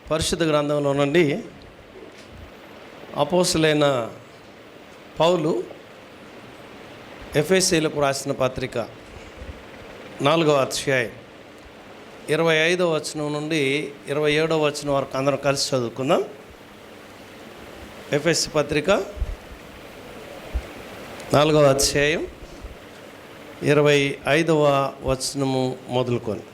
పరిశుద్ధ గ్రంథంలో నుండి అపోస్తలుడైన పౌలు ఎఫెసీయులకు రాసిన పత్రిక 4వ అధ్యాయం 25వ వచనం నుండి 27వ వచనం వరకు అందరం కలిసి చదువుకుందాం. ఎఫెసీ పత్రిక 4వ అధ్యాయం 25వ వచనము మొదలుకొని.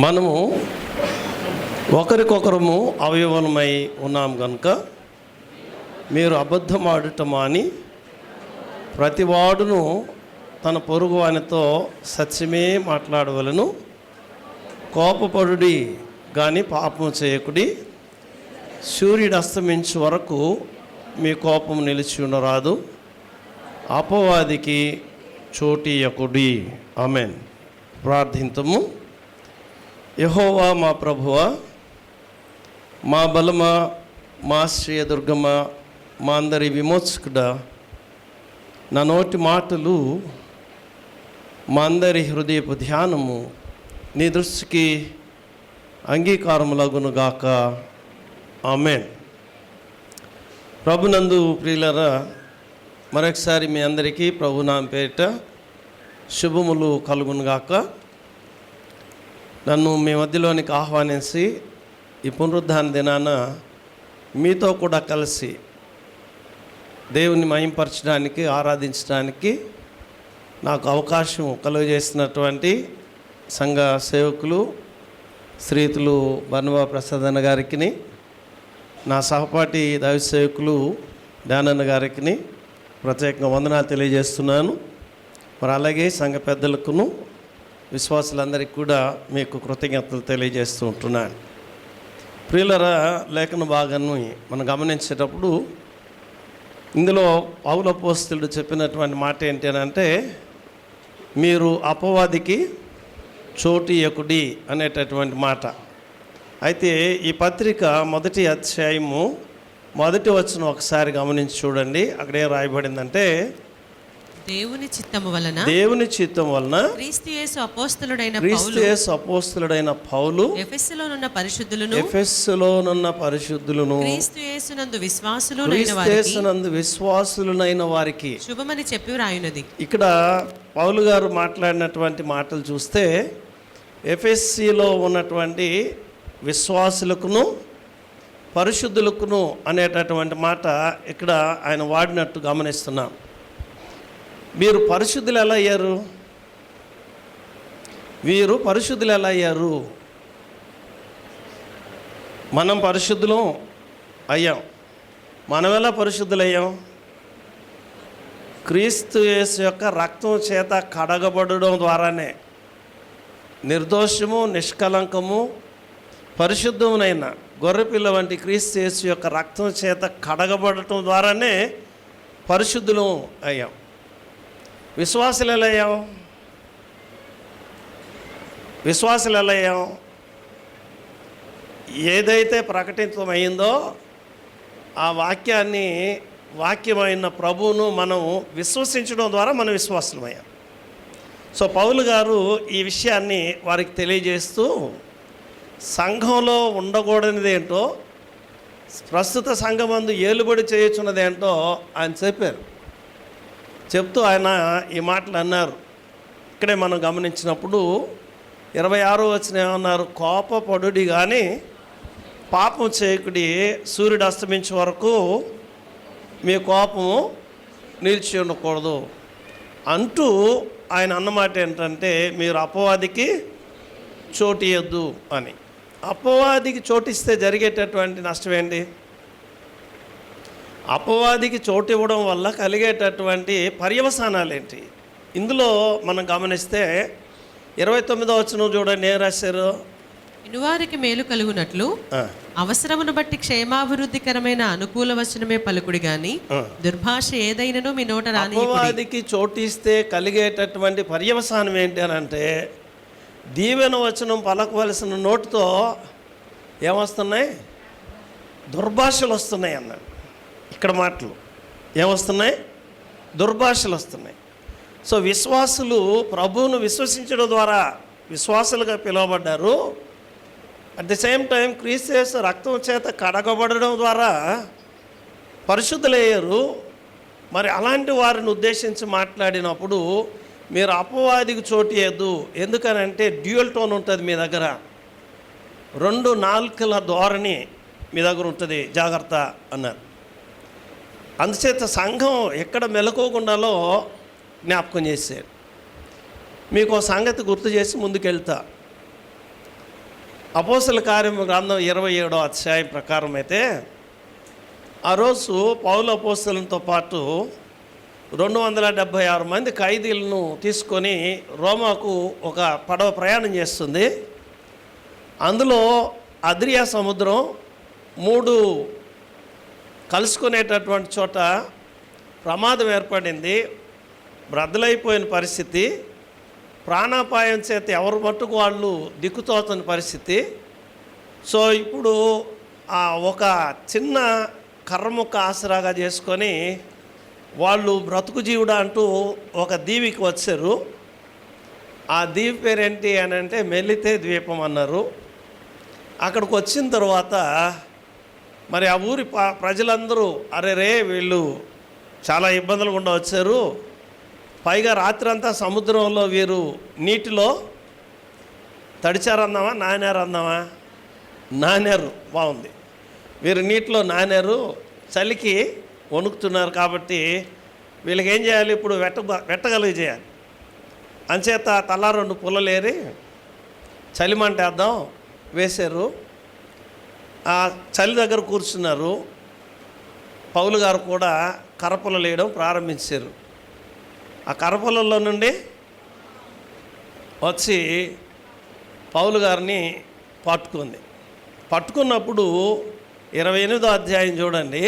మనము ఒకరికొకరము అవయవమై ఉన్నాం కనుక మీరు అబద్ధం ఆడటం మాని ప్రతివాడును తన పొరుగు వానితో సత్యమే మాట్లాడవలను. కోపపడుడి కానీ పాపం చేయకుడి. సూర్యుడు అస్తమించే వరకు మీ కోపం నిలిచి ఉండరాదు. అపవాదికి చోటియకుడి. ఆమేన్. ప్రార్థింతము. యెహోవా మా ప్రభువా, మా బలమా, మా ఆశ్రయ దుర్గమా, మా అందరి విమోచకుడా, నా నోటి మాటలు మా అందరి హృదయపు ధ్యానము నీ దృష్టికి అంగీకారములగునుగాక. ఆమేన్. ప్రభునందు ప్రియులరా, మరొకసారి మీ అందరికీ ప్రభునామ పేరిట శుభములు కలుగునుగాక. నన్ను మీ మధ్యలోనికి ఆహ్వానించి ఈ పునరుద్ధాన దినాన మీతో కూడా కలిసి దేవుని మహింపరచడానికి, ఆరాధించడానికి నాకు అవకాశం కలుగజేసినటువంటి సంఘ సేవకులు శ్రీతులు బర్నబా ప్రసాద్ అన్న గారికి, నా సహపాఠి దైవ సేవకులు డానన్న గారికి ప్రత్యేకంగా వందనాలు తెలియజేస్తున్నాను. మరి అలాగే సంఘ పెద్దలకును విశ్వాసులందరికీ కూడా మీకు కృతజ్ఞతలు తెలియజేస్తూ ఉంటున్నాను. ప్రియులరా, లేఖన భాగాన్ని మనం గమనించేటప్పుడు ఇందులో పౌలు అపోస్తలుడు చెప్పినటువంటి మాట ఏంటి అని అంటే, మీరు అపవాదికి చోటియకుడి అనేటటువంటి మాట. అయితే ఈ పత్రిక 1వ అధ్యాయము 1వ వచనం ఒకసారి గమనించి చూడండి. అక్కడ ఏం రాయబడిందంటే, దేవుని చిత్తము వలన క్రీస్తు యేసు అపోస్తలుడైన పౌలు ఎఫెసులోనున్న పరిశుద్ధులను క్రీస్తు యేసునందు విశ్వాసులైన వారికి శుభమని చెప్పి రాయునది. ఇక్కడ పౌలు గారు మాట్లాడినటువంటి మాటలు చూస్తే ఎఫెసీలో ఉన్నటువంటి విశ్వాసులకును పరిశుద్ధులకును అనేటటువంటి మాట ఇక్కడ ఆయన వాడినట్టు గమనిస్తున్నాం. మీరు పరిశుద్ధులు ఎలా అయ్యారు? వీరు పరిశుద్ధులు ఎలా అయ్యారు? మనం పరిశుద్ధులం అయ్యాం. మనం ఎలా పరిశుద్ధులయ్యాం? క్రీస్తు యేసు యొక్క రక్తం చేత కడగబడడం ద్వారానే. నిర్దోషము, నిష్కలంకము, పరిశుద్ధమునైన గొర్రెపిల్ల వంటి క్రీస్తు యేసు యొక్క రక్తం చేత కడగబడటం ద్వారానే పరిశుద్ధులం అయ్యాం. విశ్వాసులు ఎలా అయ్యాం? ఏదైతే ప్రకటితమైందో ఆ వాక్యమైన ప్రభువును మనం విశ్వసించడం ద్వారా మనం విశ్వాసులమయ్యాం. సో పౌలు గారు ఈ విషయాన్ని వారికి తెలియజేస్తూ సంఘంలో ఉండకూడనిది ఏంటో, ప్రస్తుత సంఘమందు ఏలుబడి చేయొచ్చున్నది ఏంటో ఆయన చెప్పారు. చెప్తూ ఆయన ఈ మాటలు అన్నారు. ఇక్కడే మనం గమనించినప్పుడు 26వ వచనం ఏమన్నారు? కోపపడుడి కానీ పాపం చేయకుడి. సూర్యుడు అస్తమించే వరకు మీ కోపము నిలిచి ఉండకూడదు అంటూ ఆయన అన్నమాట ఏంటంటే, మీరు అపవాదికి చోటియద్దు అని. అపవాదికి చోటిస్తే జరిగేటటువంటి నష్టం ఏంటి? అపవాదికి చోటు ఇవ్వడం వల్ల కలిగేటటువంటి పర్యవసానాలు ఏంటి? ఇందులో మనం గమనిస్తే 29వ వచనం చూడండి, ఏం రాశారు? ఇనువారికి మేలు కలుగునట్లు అవసరమును బట్టి క్షేమాభివృద్ధికరమైన అనుకూల వచనమే పలుకుడి గాని దుర్భాష ఏదైనను మీ నోట రాని. అపవాదికి చోటిస్తే కలిగేటటువంటి పర్యవసానం ఏంటి అని అంటే, దీవెన వచనం పలకవలసిన నోటితో ఏమొస్తున్నాయి? దుర్భాషలు వస్తున్నాయి అన్నాడు. ఇక్కడ మాటలు ఏమొస్తున్నాయి? దుర్భాషలు వస్తున్నాయి. సో విశ్వాసులు ప్రభువును విశ్వసించడం ద్వారా విశ్వాసులుగా పిలువబడ్డారు. అట్ ది సేమ్ టైం క్రీస్తు యేసు రక్తం చేత కడగబడడం ద్వారా పరిశుద్ధులయ్యారు. మరి అలాంటి వారిని ఉద్దేశించి మాట్లాడినప్పుడు మీరు అపవాదికి చోటు ఇవ్వద్దు. ఎందుకనంటే డ్యూయల్ టోన్ ఉంటుంది మీ దగ్గర, 2 నాలుకల ధోరణి మీ దగ్గర ఉంటుంది, జాగ్రత్త అన్నారు. అందుచేత సంఘం ఎక్కడ మెలకోకుండాలో జ్ఞాపకం చేశారు. మీకు ఒక సంగతి గుర్తు చేసి ముందుకెళ్తా. అపోస్తల కార్యము గ్రంథం 27వ అధ్యాయం ప్రకారం అయితే ఆ రోజు పౌలు అపోస్తలతో పాటు 276 మంది ఖైదీలను తీసుకొని రోమాకు ఒక పడవ ప్రయాణం చేస్తుంది. అందులో అద్రియా సముద్రం 3 కలుసుకునేటటువంటి చోట ప్రమాదం ఏర్పడింది. బ్రద్దలైపోయిన పరిస్థితి, ప్రాణాపాయం చేత ఎవరు మట్టుకు వాళ్ళు దిక్కుతోచని పరిస్థితి. సో ఇప్పుడు ఒక చిన్న కర్రముక్క ఆసరాగా చేసుకొని వాళ్ళు బ్రతుకు జీవుడా అంటూ ఒక దీవికి వచ్చారు. ఆ దీవి పేరేంటి అని అంటే మెలితే ద్వీపం అన్నారు. అక్కడికి వచ్చిన తర్వాత మరి ఆ ఊరి ప్రజలందరూ అరే రే వీళ్ళు చాలా ఇబ్బందులు గుండా వచ్చారు, పైగా రాత్రంతా సముద్రంలో వీరు నీటిలో తడిచారందామా నానారందామా, నానారు, బాగుంది, వీరు నీటిలో నానారు, చలికి వణుకుతున్నారు. కాబట్టి వీళ్ళకి ఏం చేయాలి, ఇప్పుడు వెట్టగలిగి చేయాలి. అంచేత తలా 2 పుల్లలేరి చలిమంటేద్దాం వేశారు. ఆ చలి దగ్గర కూర్చున్నారు. పౌలు గారు కూడా కర్రపుల్లలు వేయడం ప్రారంభించారు. ఆ కర్రపుల్లలో నుండి వచ్చి పౌలు గారిని పట్టుకున్నప్పుడు 28వ అధ్యాయం చూడండి.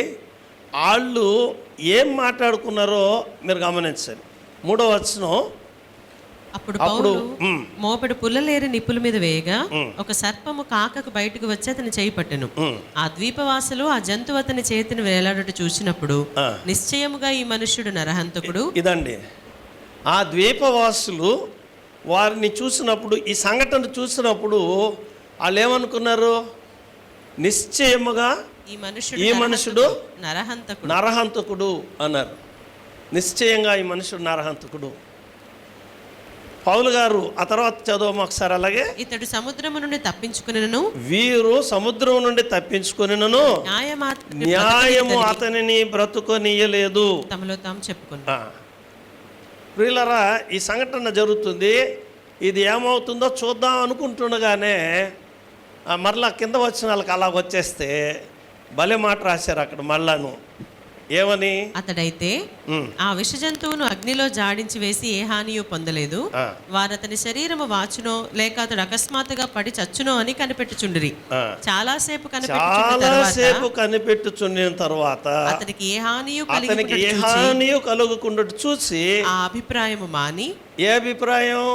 వాళ్ళు ఏం మాట్లాడుకున్నారో మీరు గమనించండి. 3వ వచనం. అప్పుడు పౌలు మోపెడు పుల్లలేరి నిప్పుల మీద వేయగా ఒక సర్పము కాకకు బయటకు వచ్చి అతని చేయి పట్టెను. ఆ ద్వీపవాసులు ఆ జంతువు అతని చేతిని వేలాడట చూసినప్పుడు నిశ్చయముగా ఈ మనుష్యుడు నరహంతకుడు. ఇదండి, ఆ ద్వీపవాసులు వారిని చూసినప్పుడు, ఈ సంఘటన చూసినప్పుడు వాళ్ళు ఏమనుకున్నారు, నిశ్చయముగా ఈ మనుషుడు నరహంతకుడు అన్నారు. నిశ్చయంగా ఈ మనుషుడు నరహంతకుడు. పౌలు గారు ఆ తర్వాత చదువు ఒకసారి. అలాగే ఇతడు సముద్రము నుండి తప్పించుకునిను, వీరు సముద్రం నుండి తప్పించుకునిను, న్యాయము అతనిని బ్రతుకొనియలేదు, తమలో తాము చెప్పుకున్నారు. ప్రియులారా, ఈ సంఘటన జరుగుతుంది. ఇది ఏమవుతుందో చూద్దాం అనుకుంటుండగానే మరలా కింద వచ్చిన వాళ్ళకి అలా వచ్చేస్తే భలే మాట రాశారు అక్కడ మళ్ళాను. ఏమని? అతడైతే ఆ విష జంతువును అగ్నిలో జాడించి వేసి ఏ హానియో పొందలేదు, వారు అతని శరీరము వాచునో లేక అతడు అకస్మాత్తుగా పడి చచ్చునో అని కనిపెట్టుచుండిరి. చాలాసేపు కనిపెట్టుచుండిన తర్వాత అతనికి ఏ హానియో కలుగకుండా చూసి ఆ అభిప్రాయము మాని. ఏ అభిప్రాయం?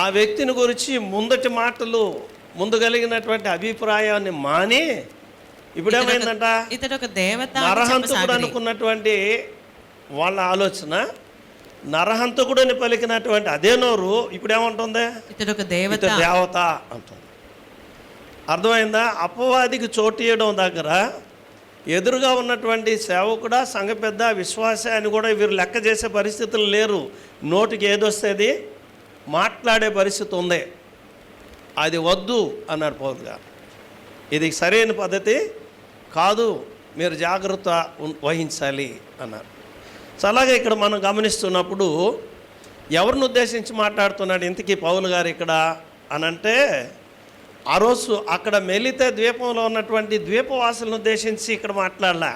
ఆ వ్యక్తిని గురించి ముందటి మాటలు, ముందు కలిగినటువంటి అభిప్రాయాన్ని మాని ఇప్పుడు ఏమైందంట, ఇతడు ఒక దేవత, నరహంతకుడు అనుకున్నటువంటి వాళ్ళ ఆలోచన, నరహంతకుడని పలికినటువంటి అదే నోరు ఇప్పుడు ఏమంటుంది, ఇతడు ఒక దేవత అంటుంది. అర్థమైందా? అపవాదికి చోటు ఇవ్వడం దగ్గర ఎదురుగా ఉన్నటువంటి సేవకుడా, సంఘ పెద్ద, విశ్వాస అని కూడా వీరు లెక్క చేసే పరిస్థితులు లేరు. నోటికి ఏదొస్తుంది మాట్లాడే పరిస్థితి ఉంది. అది వద్దు అన్నాడు పౌలు గారు. ఇది సరైన పద్ధతి కాదు, మీరు జాగ్రత్త వహించాలి అన్నారు. సో అలాగే ఇక్కడ మనం గమనిస్తున్నప్పుడు ఎవరిని ఉద్దేశించి మాట్లాడుతున్నాడు ఇంతకీ పౌలు గారు ఇక్కడ అనంటే, ఆ రోజు అక్కడ మెలితే ద్వీపంలో ఉన్నటువంటి ద్వీపవాసులను ఉద్దేశించి ఇక్కడ మాట్లాడలే,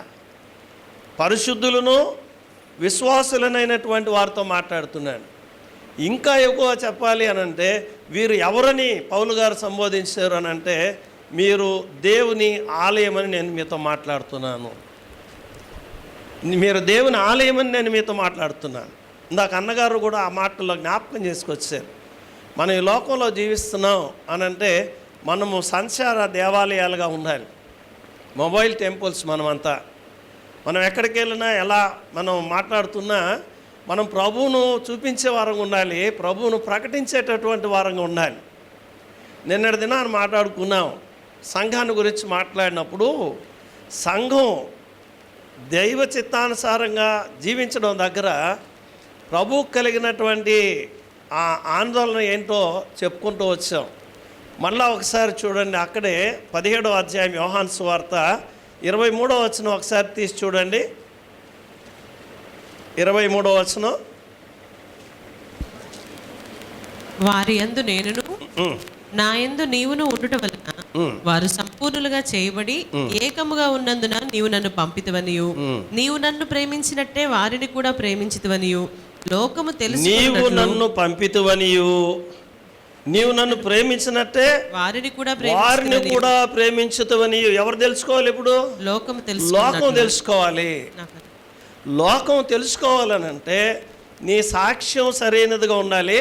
పరిశుద్ధులను విశ్వాసులనైనటువంటి వారితో మాట్లాడుతున్నాడు. ఇంకా ఎక్కువ చెప్పాలి అనంటే వీరు ఎవరని పౌలు గారు సంబోధించారు అనంటే, మీరు దేవుని ఆలయమని నేను మీతో మాట్లాడుతున్నాను, మీరు దేవుని ఆలయమని నేను మీతో మాట్లాడుతున్నాను. ఇందాక అన్నగారు కూడా ఆ మాటల్లో జ్ఞాపకం చేసుకొచ్చారు. మనం ఈ లోకంలో జీవిస్తున్నాం అనంటే మనము సంచార దేవాలయాలుగా ఉండాలి, మొబైల్ టెంపుల్స్ మనమంతా. మనం ఎక్కడికి వెళ్ళినా ఎలా మనం మాట్లాడుతున్నా మనం ప్రభువును చూపించే వారంగా ఉండాలి, ప్రభువును ప్రకటించేటటువంటి వారంగా ఉండాలి. నిన్నటి దినాన్ని మాట్లాడుకున్నాం, సంఘాన్ని గురించి మాట్లాడినప్పుడు సంఘం దైవ చిత్తానుసారంగా జీవించడం దగ్గర ప్రభువు కలిగినటువంటి ఆ ఆందోళన ఏంటో చెప్పుకుంటూ వచ్చాం. మళ్ళా ఒకసారి చూడండి, అక్కడే 17వ అధ్యాయం యోహాను సువార్త 23వ వచనం ఒకసారి తీసి చూడండి. 23వ వచనం. వారి యందు నేనును నా యందు నీవును ఉండుట వలన వారు సంపూర్ణులుగా చేయబడి ఏకముగా ఉన్నందున నీవు నన్ను పంపితివనియు నీవు నన్ను ప్రేమించినట్టే వారిని కూడా ప్రేమించితివనియు లోకము తెలుసు. నీవు నన్ను పంపితివనియు నీవు నన్ను ప్రేమించినట్టే వారిని కూడా ప్రేమించుతవనియు. ఎవరు తెలుసుకోవాలి ఇప్పుడు? లోకము తెలుసుకోవాలి. లోకం తెలుసుకోవాలనంటే నీ సాక్ష్యం సరైనదిగా ఉండాలి,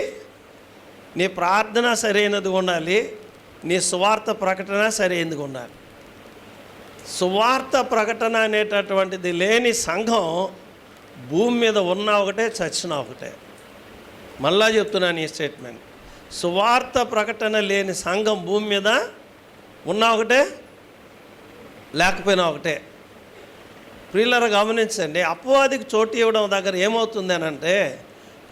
నీ ప్రార్థన సరైనదిగా ఉండాలి, నీ సువార్త ప్రకటన సరైనదిగా ఉండాలి. సువార్త ప్రకటన అనేటటువంటిది లేని సంఘం భూమి మీద ఉన్నా ఒకటే, చచ్చినా ఒకటే. మళ్ళా చెప్తున్నాను ఈ స్టేట్మెంట్. సువార్త ప్రకటన లేని సంఘం భూమి మీద ఉన్నా ఒకటే, లేకపోయినా ఒకటే. ప్రియులారా గమనించండి, అపవాదికి చోటు ఇవ్వడం దగ్గర ఏమవుతుంది అని అంటే,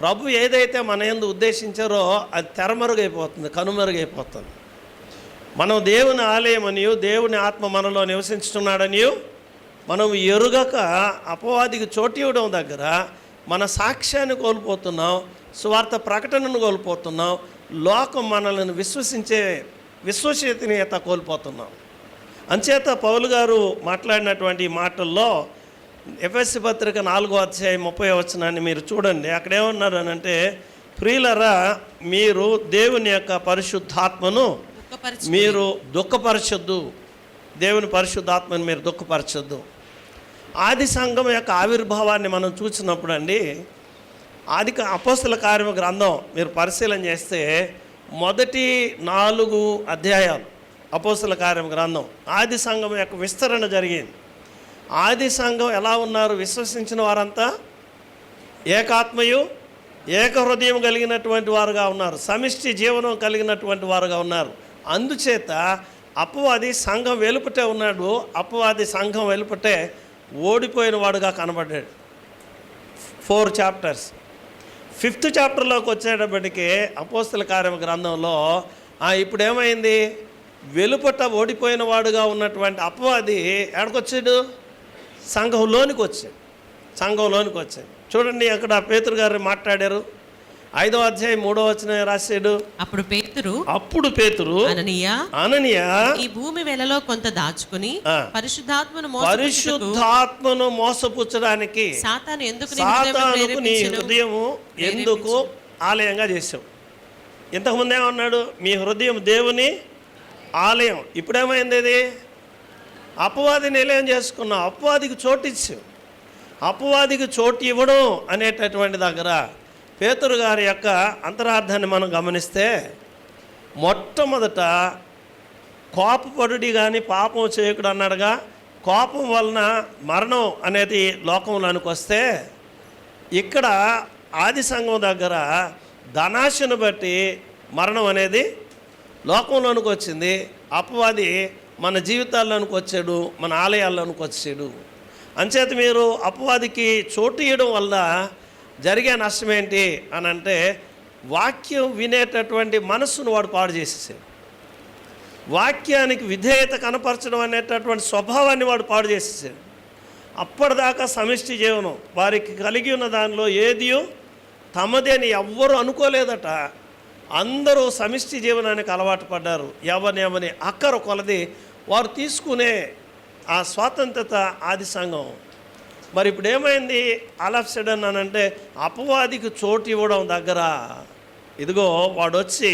ప్రభు ఏదైతే మన యందు ఉద్దేశించారో అది తెరమరుగైపోతుంది, కనుమరుగైపోతుంది. మనం దేవుని ఆలయమనియు దేవుని ఆత్మ మనలో నివసించుతున్నాడనియు మనం ఎరుగక అపవాదికి చోటు ఇవ్వడం దగ్గర మన సాక్ష్యాన్ని కోల్పోతున్నాం, సువార్త ప్రకటనను కోల్పోతున్నాం, లోకం మనల్ని విశ్వసనీయత కోల్పోతున్నాం. అంచేత పౌలు గారు మాట్లాడినటువంటి మాటల్లో ఎఫెసీ పత్రిక 4వ అధ్యాయం 30వ వచనాన్ని మీరు చూడండి. అక్కడ ఏమన్నారు అని అంటే, ప్రియులరా మీరు దేవుని యొక్క పరిశుద్ధాత్మను మీరు దుఃఖపరచొద్దు, దేవుని పరిశుద్ధాత్మను మీరు దుఃఖపరచొద్దు. ఆది సంఘం యొక్క ఆవిర్భావాన్ని మనం చూసినప్పుడు అండి, అపోస్తల కార్యము గ్రంథం మీరు పరిశీలన చేస్తే మొదటి 4 అధ్యాయాలు అపోస్తల కార్యము గ్రంథం ఆది సంఘం యొక్క విస్తరణ జరిగింది. ఆది సంఘం ఎలా ఉన్నారు? విశ్వసించిన వారంతా ఏకాత్మయు ఏక హృదయం కలిగినటువంటి వారుగా ఉన్నారు, సమిష్టి జీవనం కలిగినటువంటి వారుగా ఉన్నారు. అందుచేత అపవాది సంఘం వెలుపటే ఉన్నాడు, అపవాది సంఘం వెలుపటే ఓడిపోయిన వాడుగా కనబడ్డాడు. 4 చాప్టర్స్. 5th చాప్టర్లోకి వచ్చేటప్పటికి అపోస్తల కార్యము గ్రంథంలో ఇప్పుడు ఏమైంది? వెలుపట ఓడిపోయిన వాడుగా ఉన్నటువంటి అపవాది ఎక్కడికొచ్చాడు? సంఘంలోనికి వచ్చాడు. చూడండి, అక్కడ పేతురు గారు మాట్లాడారు. 5వ అధ్యాయం 3వ వచనం రాశాడు. అప్పుడు పేతురు అననీయ ఈ భూమి వెలలో కొంత దాచుకుని పరిశుద్ధాత్మను మోసపుచ్చడానికి సాతానుకు నీ హృదయము ఎందుకు ఆలయంగా చేసావు? ఇంతకుముందు ఏమన్నాడు? మీ హృదయం దేవుని ఆలయం. ఇప్పుడేమైంది? అది అపవాది నిలయం చేసుకున్నావు, అపవాదికి చోటు ఇచ్చావు. అపవాదికి చోటు ఇవ్వడం అనేటటువంటి దగ్గర పేతురు గారి యొక్క అంతరార్థాన్ని మనం గమనిస్తే, మొట్టమొదట కోపపడుడి కానీ పాపం చేయకుడు అన్నాడుగా. కోపం వలన మరణం అనేది లోకంలోనికి వస్తే, ఇక్కడ ఆది సంఘం దగ్గర ధనాశను బట్టి మరణం అనేది లోకంలోనికి వచ్చింది. అపవాది మన జీవితాల్లోనికి వచ్చాడు, మన ఆలయాల్లోనికి వచ్చాడు. అంచేత మీరు అపవాదికి చోటు ఇవ్వడం వల్ల జరిగే నష్టం ఏంటి అని అంటే, వాక్యం వినేటటువంటి మనస్సును వాడు పాడు చేసేసాడు. వాక్యానికి విధేయత కనపరచడం అనేటటువంటి స్వభావాన్ని వాడు పాడు చేసేసాడు. అప్పటిదాకా సమిష్టి జీవనం వారికి కలిగి ఉన్న దానిలో ఏదియో తమదే అని ఎవ్వరూ అనుకోలేదట. అందరూ సమిష్టి జీవనానికి అలవాటు పడ్డారు. ఎవని అక్కర కొలది వారు తీసుకునే ఆ స్వాతంత్రత ఆది సంఘం. మరి ఇప్పుడు ఏమైంది? ఆల్ ఆఫ్ సడన్ అని అంటే అపవాదికి చోటు ఇవ్వడం దగ్గర ఇదిగో వాడు వచ్చి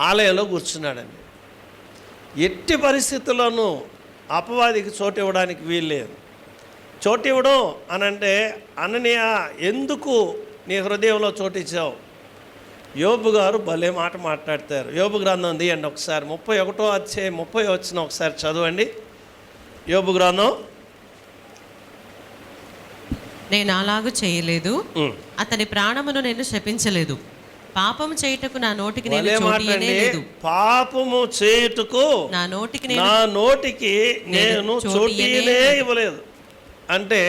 ఆలయంలో కూర్చున్నాడండి. ఎట్టి పరిస్థితుల్లోనూ అపవాదికి చోటు ఇవ్వడానికి వీల్లేదు. చోటు ఇవ్వడం అని అంటే, అననీయ ఎందుకు నీ హృదయంలో చోటు ఇచ్చావు? యోబు గారు భలే మాట మాట్లాడతారు. యోబు గ్రంథం తీయండి ఒకసారి, 31వ అధ్యాయం 30 వచ్చిన ఒకసారి చదవండి. యోబు గ్రంథం నేను అలాగూ చేయలేదు, అతని ప్రాణమును నేను శపించలేదు. పాపము చేయుటకు నా నోటికి నేను భలే మాట చోటియనే అండి. లేదు. పాపము చేయుటకు నా నోటికి నా నోటికి నేను చోటీనే ఇవ్వలేదు. అంటే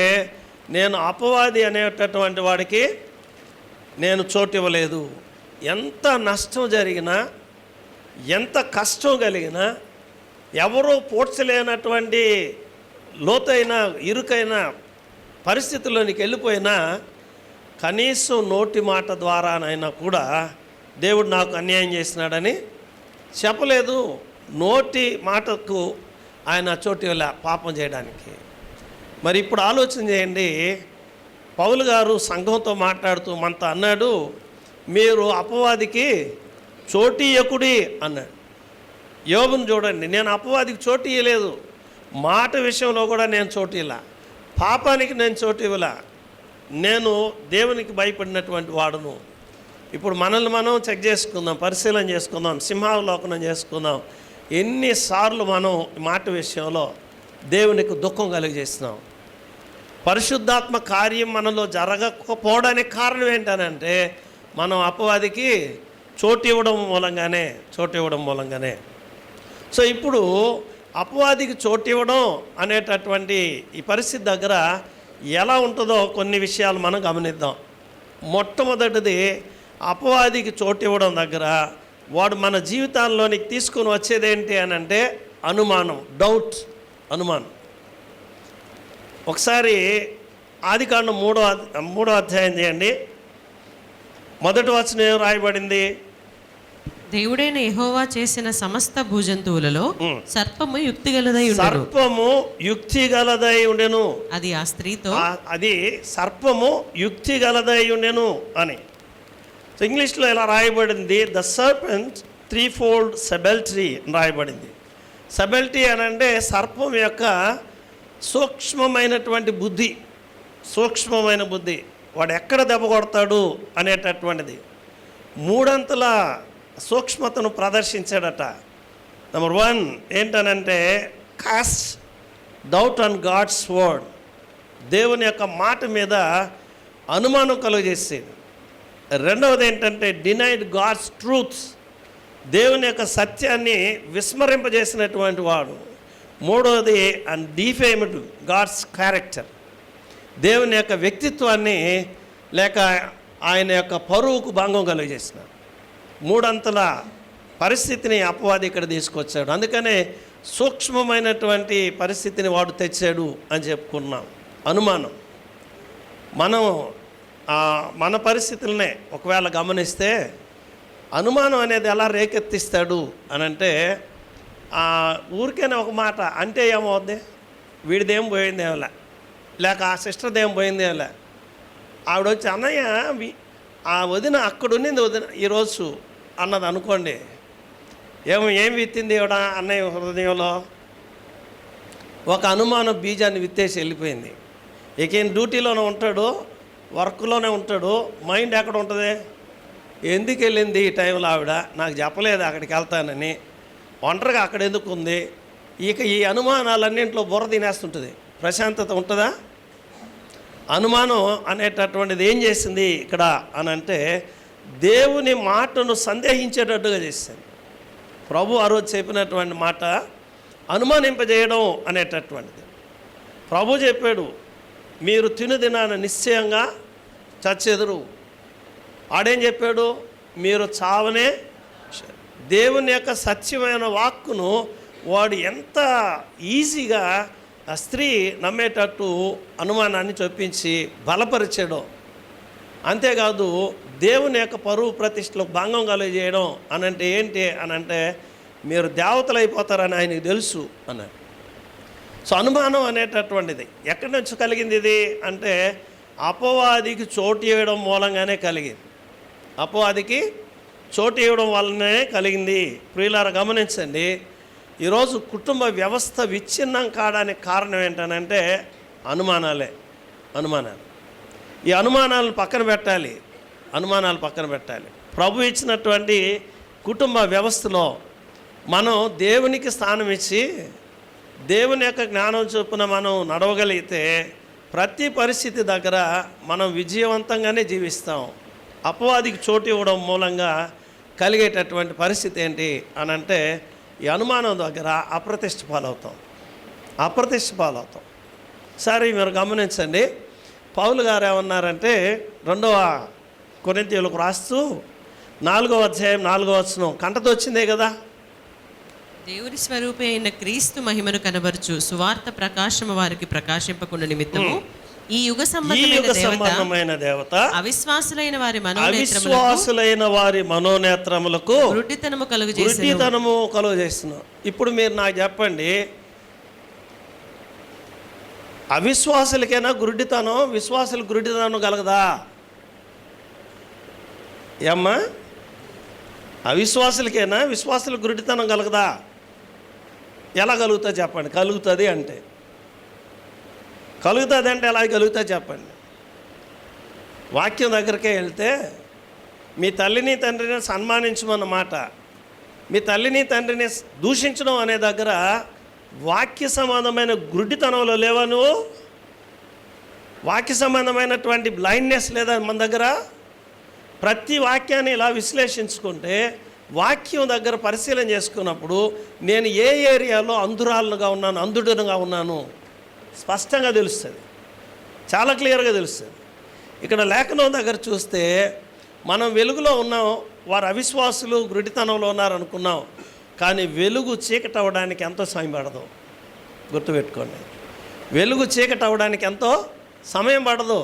నేను అపవాది అనేటటువంటి వాడికి నేను చోటు ఇవ్వలేదు. ఎంత నష్టం జరిగినా, ఎంత కష్టం కలిగినా, ఎవరూ పోడ్చలేనటువంటి లోతైన ఇరుకైన పరిస్థితుల్లోనికి వెళ్ళిపోయినా కనీసం నోటి మాట ద్వారానైనా కూడా దేవుడు నాకు అన్యాయం చేసినాడని చెప్పలేదు. నోటి మాటకు ఆయన చోటు ఇవ్వలే పాపం చేయడానికి. మరి ఇప్పుడు ఆలోచన చేయండి, పౌలు గారు సంఘంతో మాట్లాడుతూ మనతో అన్నాడు, మీరు అపవాదికి చోటీయకుడి అన్నాడు. యోబును చూడండి, నేను అపవాదికి చోటు ఇవ్వలేదు, మాట విషయంలో కూడా నేను చోటు ఇవ్వలా, పాపానికి నేను చోటు ఇవ్వలా, నేను దేవునికి భయపడినటువంటి వాడును. ఇప్పుడు మనల్ని మనం చెక్ చేసుకుందాం, పరిశీలన చేసుకుందాం, సింహావలోకనం చేసుకుందాం. ఎన్నిసార్లు మనం మాట విషయంలో దేవునికి దుఃఖం కలిగజేస్తున్నాం? పరిశుద్ధాత్మ కార్యం మనలో జరగకపోవడానికి కారణం ఏంటనంటే మనం అపవాదికి చోటు ఇవ్వడం మూలంగానే. సో ఇప్పుడు అపవాదికి చోటు ఇవ్వడం అనేటటువంటి ఈ పరిస్థితి దగ్గర ఎలా ఉంటుందో కొన్ని విషయాలు మనం గమనిద్దాం. మొట్టమొదటిది, అపవాదికి చోటు ఇవ్వడం దగ్గర వాడు మన జీవితాల్లోనికి తీసుకొని వచ్చేది ఏంటి అని అంటే అనుమానం, డౌట్, అనుమానం. ఒకసారి ఆదికాండం 3వ అధ్యాయం చేయండి. మొదటి వచనం ఏం రాయబడింది? దేవుడైన యెహోవా చేసిన సమస్త భూజంతువులలో సర్పము యుక్తిగలదై ఉండెను. సర్పము యుక్తిగలదై ఉండెను. అది ఆ స్త్రీతో, అది సర్పము యుక్తిగలదై ఉండెను అని. సో ఇంగ్లీష్లో ఇలా రాయబడింది, ద సర్పెంట్ త్రీఫోల్డ్ సెబెల్టీ రాయబడింది. సెబెల్టీ అని అంటే సర్పం యొక్క సూక్ష్మమైన బుద్ధి, వాడు ఎక్కడ దెబ్బ కొడతాడు అనేటటువంటిది మూడంతల సూక్ష్మతను ప్రదర్శించాడట. నెంబర్ 1 ఏంటనంటే cast doubt on God's word, దేవుని యొక్క మాట మీద అనుమానం కలుగజేసేది. రెండవది ఏంటంటే డినైడ్ గాడ్స్ ట్రూత్స్, దేవుని యొక్క సత్యాన్ని విస్మరింపజేసినటువంటి వాడు. మూడవది అండ్ డిఫేమ్డ్ గాడ్స్ క్యారెక్టర్, దేవుని యొక్క వ్యక్తిత్వాన్ని లేక ఆయన యొక్క పరువుకు భంగం కలుగజేసిన మూడంతల పరిస్థితిని అపవాది ఇక్కడ తీసుకొచ్చాడు. అందుకనే సూక్ష్మమైనటువంటి పరిస్థితిని వాడు తెచ్చాడు అని చెప్పుకున్నాం. అనుమానం. మనం మన పరిస్థితులనే ఒకవేళ గమనిస్తే అనుమానం అనేది ఎలా రేకెత్తిస్తాడు అని అంటే ఊరికైనా ఒక మాట అంటే ఏమవుద్ది, వీడిదేం పోయిందేమలే, లేక ఆ సిస్టర్దేం పోయిందేమలే, ఆవిడ వచ్చి అన్నయ్య ఆ వదిన అక్కడ ఉన్నింది వదిన ఈరోజు అన్నది అనుకోండి, ఏం విత్తింది ఇవిడ అన్నయ్య హృదయంలో? ఒక అనుమాన బీజాన్ని విత్తేసి వెళ్ళిపోయింది. ఇక ఈయన డ్యూటీలోనే ఉంటాడు, వర్క్లోనే ఉంటాడు, మైండ్ ఎక్కడ ఉంటుంది? ఎందుకు వెళ్ళింది ఈ టైంలో ఆవిడ, నాకు చెప్పలేదు అక్కడికి వెళ్తానని, ఒంటరిగా అక్కడ ఎందుకు ఉంది? ఇక ఈ అనుమానాలన్నింటిలో బుర్ర తినేస్తుంటుంది, ప్రశాంతత ఉంటుందా? అనుమానం అనేటటువంటిది ఏం చేసింది ఇక్కడ అని అంటే దేవుని మాటను సందేహించేటట్టుగా చేసింది. ప్రభు ఆ రోజు చెప్పినటువంటి మాట అనుమానింపజేయడం అనేటటువంటిది. ప్రభు చెప్పాడు, మీరు తినుదినాన నిశ్చయంగా చచ్చెదరు. ఆడేం చెప్పాడు? మీరు చావనే. దేవుని యొక్క సత్యమైన వాక్కును వాడు ఎంత ఈజీగా ఆ స్త్రీ నమ్మేటట్టు అనుమానాన్ని చొప్పించి బలపరిచాడు. అంతేకాదు దేవుని యొక్క పరువు ప్రతిష్టలకు భంగం కలుగజేయడం అనంటే ఏంటి అనంటే మీరు దేవతలు అయిపోతారని ఆయనకు తెలుసు అన్నాడు. సో అనుమానం అనేటటువంటిది ఎక్కడి నుంచి కలిగింది? ఇది అంటే అపవాదికి చోటు ఇవ్వడం మూలంగానే కలిగింది. అపవాదికి చోటు ఇవ్వడం వల్లనే కలిగింది. ప్రియులారా గమనించండి, ఈరోజు కుటుంబ వ్యవస్థ విచ్ఛిన్నం కావడానికి కారణం ఏంటనంటే అనుమానాలు. ఈ అనుమానాలను పక్కన పెట్టాలి. ప్రభు ఇచ్చినటువంటి కుటుంబ వ్యవస్థలో మనం దేవునికి స్థానం ఇచ్చి దేవుని యొక్క జ్ఞానం చొప్పున మనం నడవగలిగితే ప్రతి పరిస్థితి దగ్గర మనం విజయవంతంగానే జీవిస్తాం. అపవాదికి చోటు ఇవ్వడం మూలంగా కలిగేటటువంటి పరిస్థితి ఏంటి అని అంటే, ఈ అనుమానం దగ్గర అప్రతిష్ట పాలవుతాం. సరే, మీరు గమనించండి, పౌలు గారు ఏమన్నారంటే 2వ కొరింథీయులకు రాస్తూ 4వ అధ్యాయం 4వ వచనం కంటతో వచ్చిందే కదా. దేవుని స్వరూపి అయిన క్రీస్తు మహిమను కనబరుచు సువార్త ప్రకాశము వారికి ప్రకాశింపకుండా నిమిత్తము ఈ యుగ సంబంధమైన దేవత అవిశ్వాసులైన వారి మనోనేత్రములకు గుడ్డితనము కలుగజేస్తున్నారు. ఇప్పుడు మీరు నాకు చెప్పండి, అవిశ్వాసులకైనా గుడ్డితనం, విశ్వాసులకు గుడ్డితనం కలగదా? ఏమ్మా, అవిశ్వాసులకైనా విశ్వాసులకు గుడ్డితనం కలగదా? ఎలా కలుగుతుంది చెప్పండి. కలుగుతుంది అంటే ఎలా కలుగుతుంది చెప్పండి. వాక్యం దగ్గరికే వెళ్తే, మీ తల్లిని తండ్రిని సన్మానించమన్నమాట. మీ తల్లిని తండ్రిని దూషించడం అనే దగ్గర వాక్య సంబంధమైన గుడ్డితనంలో లేవా నువ్వు? వాక్య సంబంధమైనటువంటి బ్లైండ్నెస్ లేదా మన దగ్గర? ప్రతి వాక్యాన్ని ఇలా విశ్లేషించుకుంటే, వాక్యం దగ్గర పరిశీలన చేసుకున్నప్పుడు నేను ఏ ఏరియాలో అంధుడుగా ఉన్నాను స్పష్టంగా తెలుస్తుంది, చాలా క్లియర్గా తెలుస్తుంది. ఇక్కడ లేఖనం దగ్గర చూస్తే మనం వెలుగులో ఉన్నాం, వారు అవిశ్వాసులు గుడ్డితనంలో ఉన్నారనుకున్నాం. కానీ వెలుగు చీకటి అవ్వడానికి ఎంతో సమయం పడదు. గుర్తుపెట్టుకోండి, వెలుగు చీకటి అవ్వడానికి ఎంతో సమయం పడదు.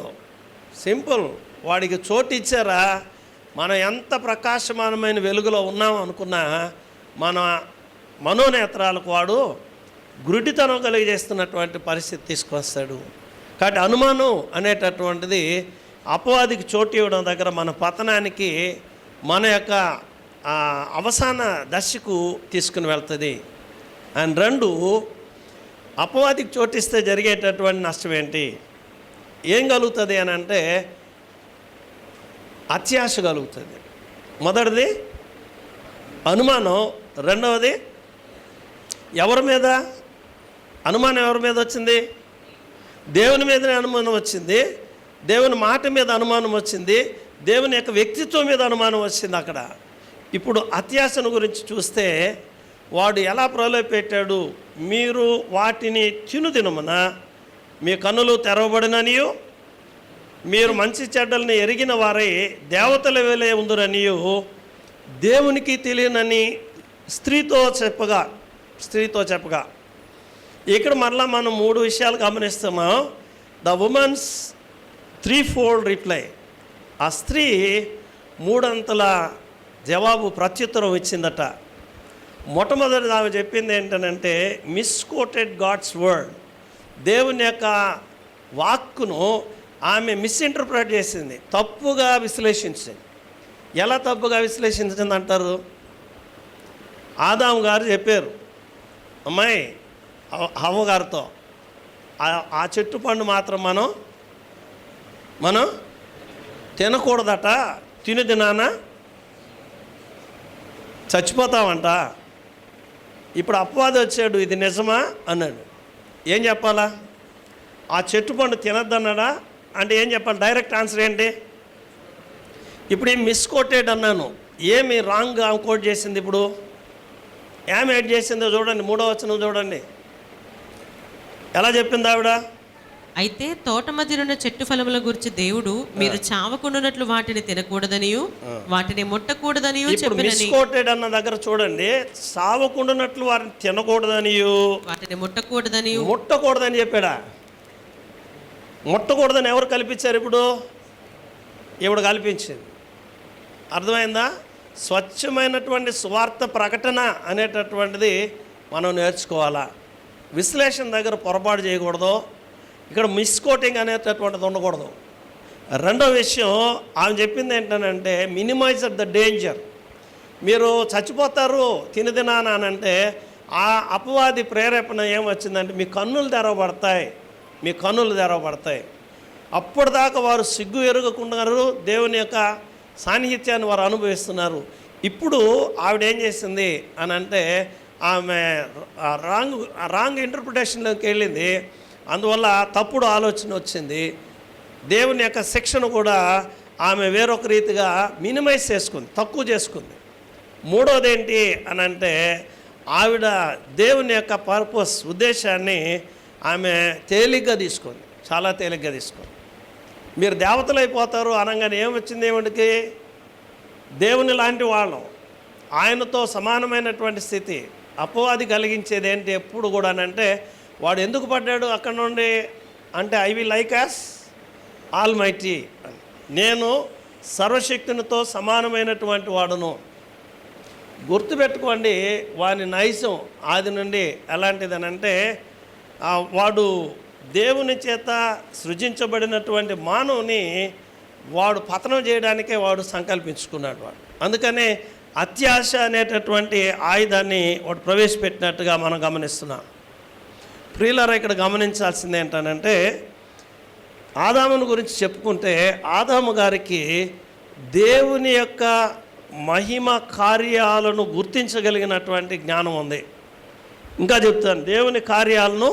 సింపుల్. వాడికి చోటు ఇచ్చారా, మనం ఎంత ప్రకాశమానమైన వెలుగులో ఉన్నాం అనుకున్నా మన మనోనేత్రాలకు వాడు గుడ్డితనం కలిగజేస్తున్నటువంటి పరిస్థితి తీసుకొస్తాడు. కాబట్టి అనుమానం అనేటటువంటిది అపవాదికి చోటు ఇవ్వడం దగ్గర మన పతనానికి, మన యొక్క అవసాన దశకు తీసుకుని వెళ్తుంది. అండ్ 2, అపవాదికి చోటిస్తే జరిగేటటువంటి నష్టం ఏంటి? ఏం కలుగుతుంది అని అంటే, అత్యాశ కలుగుతుంది. మొదటిది అనుమానం, రెండవది ఎవరి మీద అనుమానం? ఎవరి మీద వచ్చింది? దేవుని మీదనే అనుమానం వచ్చింది, దేవుని మాట మీద అనుమానం వచ్చింది, దేవుని యొక్క వ్యక్తిత్వం మీద అనుమానం వచ్చింది అక్కడ. ఇప్పుడు అత్యాశను గురించి చూస్తే, వాడు ఎలా ప్రలోభపెట్టాడు? మీరు వాటిని తినుదినమున మీ కన్నులు తెరవబడిననియు, మీరు మంచి చెడ్డల్ని ఎరిగిన వారై దేవతల వేలే ఉందురనియు దేవునికి తెలియనని స్త్రీతో చెప్పగా ఇక్కడ మరలా మనం 3 విషయాలు గమనిస్తాము. The women's 3-fold reply. ఆ స్త్రీ 3 అంతల జవాబు ప్రత్యుత్తరం ఇచ్చిందట. మొట్టమొదటి ఆమె చెప్పింది ఏంటనంటే, మిస్కోటెడ్ గాడ్స్ వర్డ్. దేవుని యొక్క వాక్కును ఆమె మిస్ఇంటర్ప్రిట్ చేసింది, తప్పుగా విశ్లేషించింది. ఎలా తప్పుగా విశ్లేషించింది అంటారు? ఆదాము గారు చెప్పారు అమ్మాయి హవ్వ గారితో, ఆ చెట్టు పండు మాత్రం మనం తినకూడదట, తినానా చచ్చిపోతామంట. ఇప్పుడు అపవాది వచ్చాడు, ఇది నిజమా అన్నాడు. ఏం చెప్పాలా? ఆ చెట్టు పండు తినద్దన్నాడా అంటే ఏం చెప్పాలి? డైరెక్ట్ ఆన్సర్ ఏంటి? ఇప్పుడు ఏం మిస్కోటెడ్ అన్నాను, ఏమి రాంగ్ కోట్ చేసింది? ఇప్పుడు ఏమి యాడ్ చేసిందో చూడండి, 3వ వచనం చూడండి, ఎలా చెప్పింది ఆవిడ? అయితే తోట మధ్యనున్న చెట్టు ఫలముల గురించి దేవుడు మీరు చావకుండానట్లు వాటిని తినకూడదనియు వాటిని ముట్టకూడదనియు చెప్పినని. మిస్కోటెడ్ అన్న దగ్గర చూడండి, చావకుండానట్లు వాటిని తినకూడదనియు వాటిని ముట్టకూడదని చెప్పాడా? ముట్టకూడదని ఎవరు కల్పించారు? ఇప్పుడు కల్పించింది. అర్థమైందా? స్వచ్ఛమైనటువంటి స్వార్థ ప్రకటన అనేటటువంటిది మనం నేర్చుకోవాలా. విశ్లేషణ దగ్గర పొరపాటు చేయకూడదు. ఇక్కడ మిస్కోటింగ్ అనేటటువంటిది ఉండకూడదు. రెండో విషయం ఆమె చెప్పింది ఏంటంటే, మినిమైజ్ ద డేంజర్. మీరు చచ్చిపోతారు తినదినానంటే ఆ అపవాది ప్రేరేపణ ఏమొచ్చిందంటే, మీ కన్నులు తెరవబడతాయి. అప్పటిదాకా వారు సిగ్గు ఎరుగకున్నారు, దేవుని యొక్క సాన్నిహిత్యాన్ని వారు అనుభవిస్తున్నారు. ఇప్పుడు ఆవిడ ఏం చేసింది అని అంటే, ఆమె రాంగ్ ఇంటర్ప్రిటేషన్లోకి వెళ్ళింది. అందువల్ల తప్పుడు ఆలోచన వచ్చింది. దేవుని యొక్క శిక్షను కూడా ఆమె వేరొక రీతిగా మినిమైజ్ చేసుకుంది, తక్కువ చేసుకుంది. మూడోది ఏంటి అని అంటే ఆవిడ దేవుని యొక్క పర్పస్, ఉద్దేశాన్ని ఆమె తేలిగ్గా తీసుకుంది, చాలా తేలిగ్గా తీసుకుంది. మీరు దేవతలు అయిపోతారు అనగానే ఏమొచ్చింది ఏమిటికి? దేవుని లాంటి వాళ్ళం, ఆయనతో సమానమైనటువంటి స్థితి. అపవాది కలిగించేది ఏంటి ఎప్పుడు కూడా అంటే, వాడు ఎందుకు పడ్డాడు అక్కడ నుండి అంటే, I will like as almighty, నేను సర్వశక్తునితో సమానమైనటువంటి వాడును. గుర్తుపెట్టుకోండి, వాని నైజం ఆది నుండి ఎలాంటిదనంటే, వాడు దేవుని చేత సృజించబడినటువంటి మానవుని వాడు పతనం చేయడానికే వాడు సంకల్పించుకున్నాడు. వాడు అందుకనే అత్యాశ అనేటటువంటి ఆయుధాన్ని వాడు ప్రవేశపెట్టినట్టుగా మనం గమనిస్తున్నాం. ప్రియులారా, ఇక్కడ గమనించాల్సింది ఏంటనంటే, ఆదాముని గురించి చెప్పుకుంటే ఆదాము గారికి దేవుని యొక్క మహిమ కార్యాలను గుర్తించగలిగినటువంటి జ్ఞానం ఉంది. ఇంకా చెప్తాను, దేవుని కార్యాలను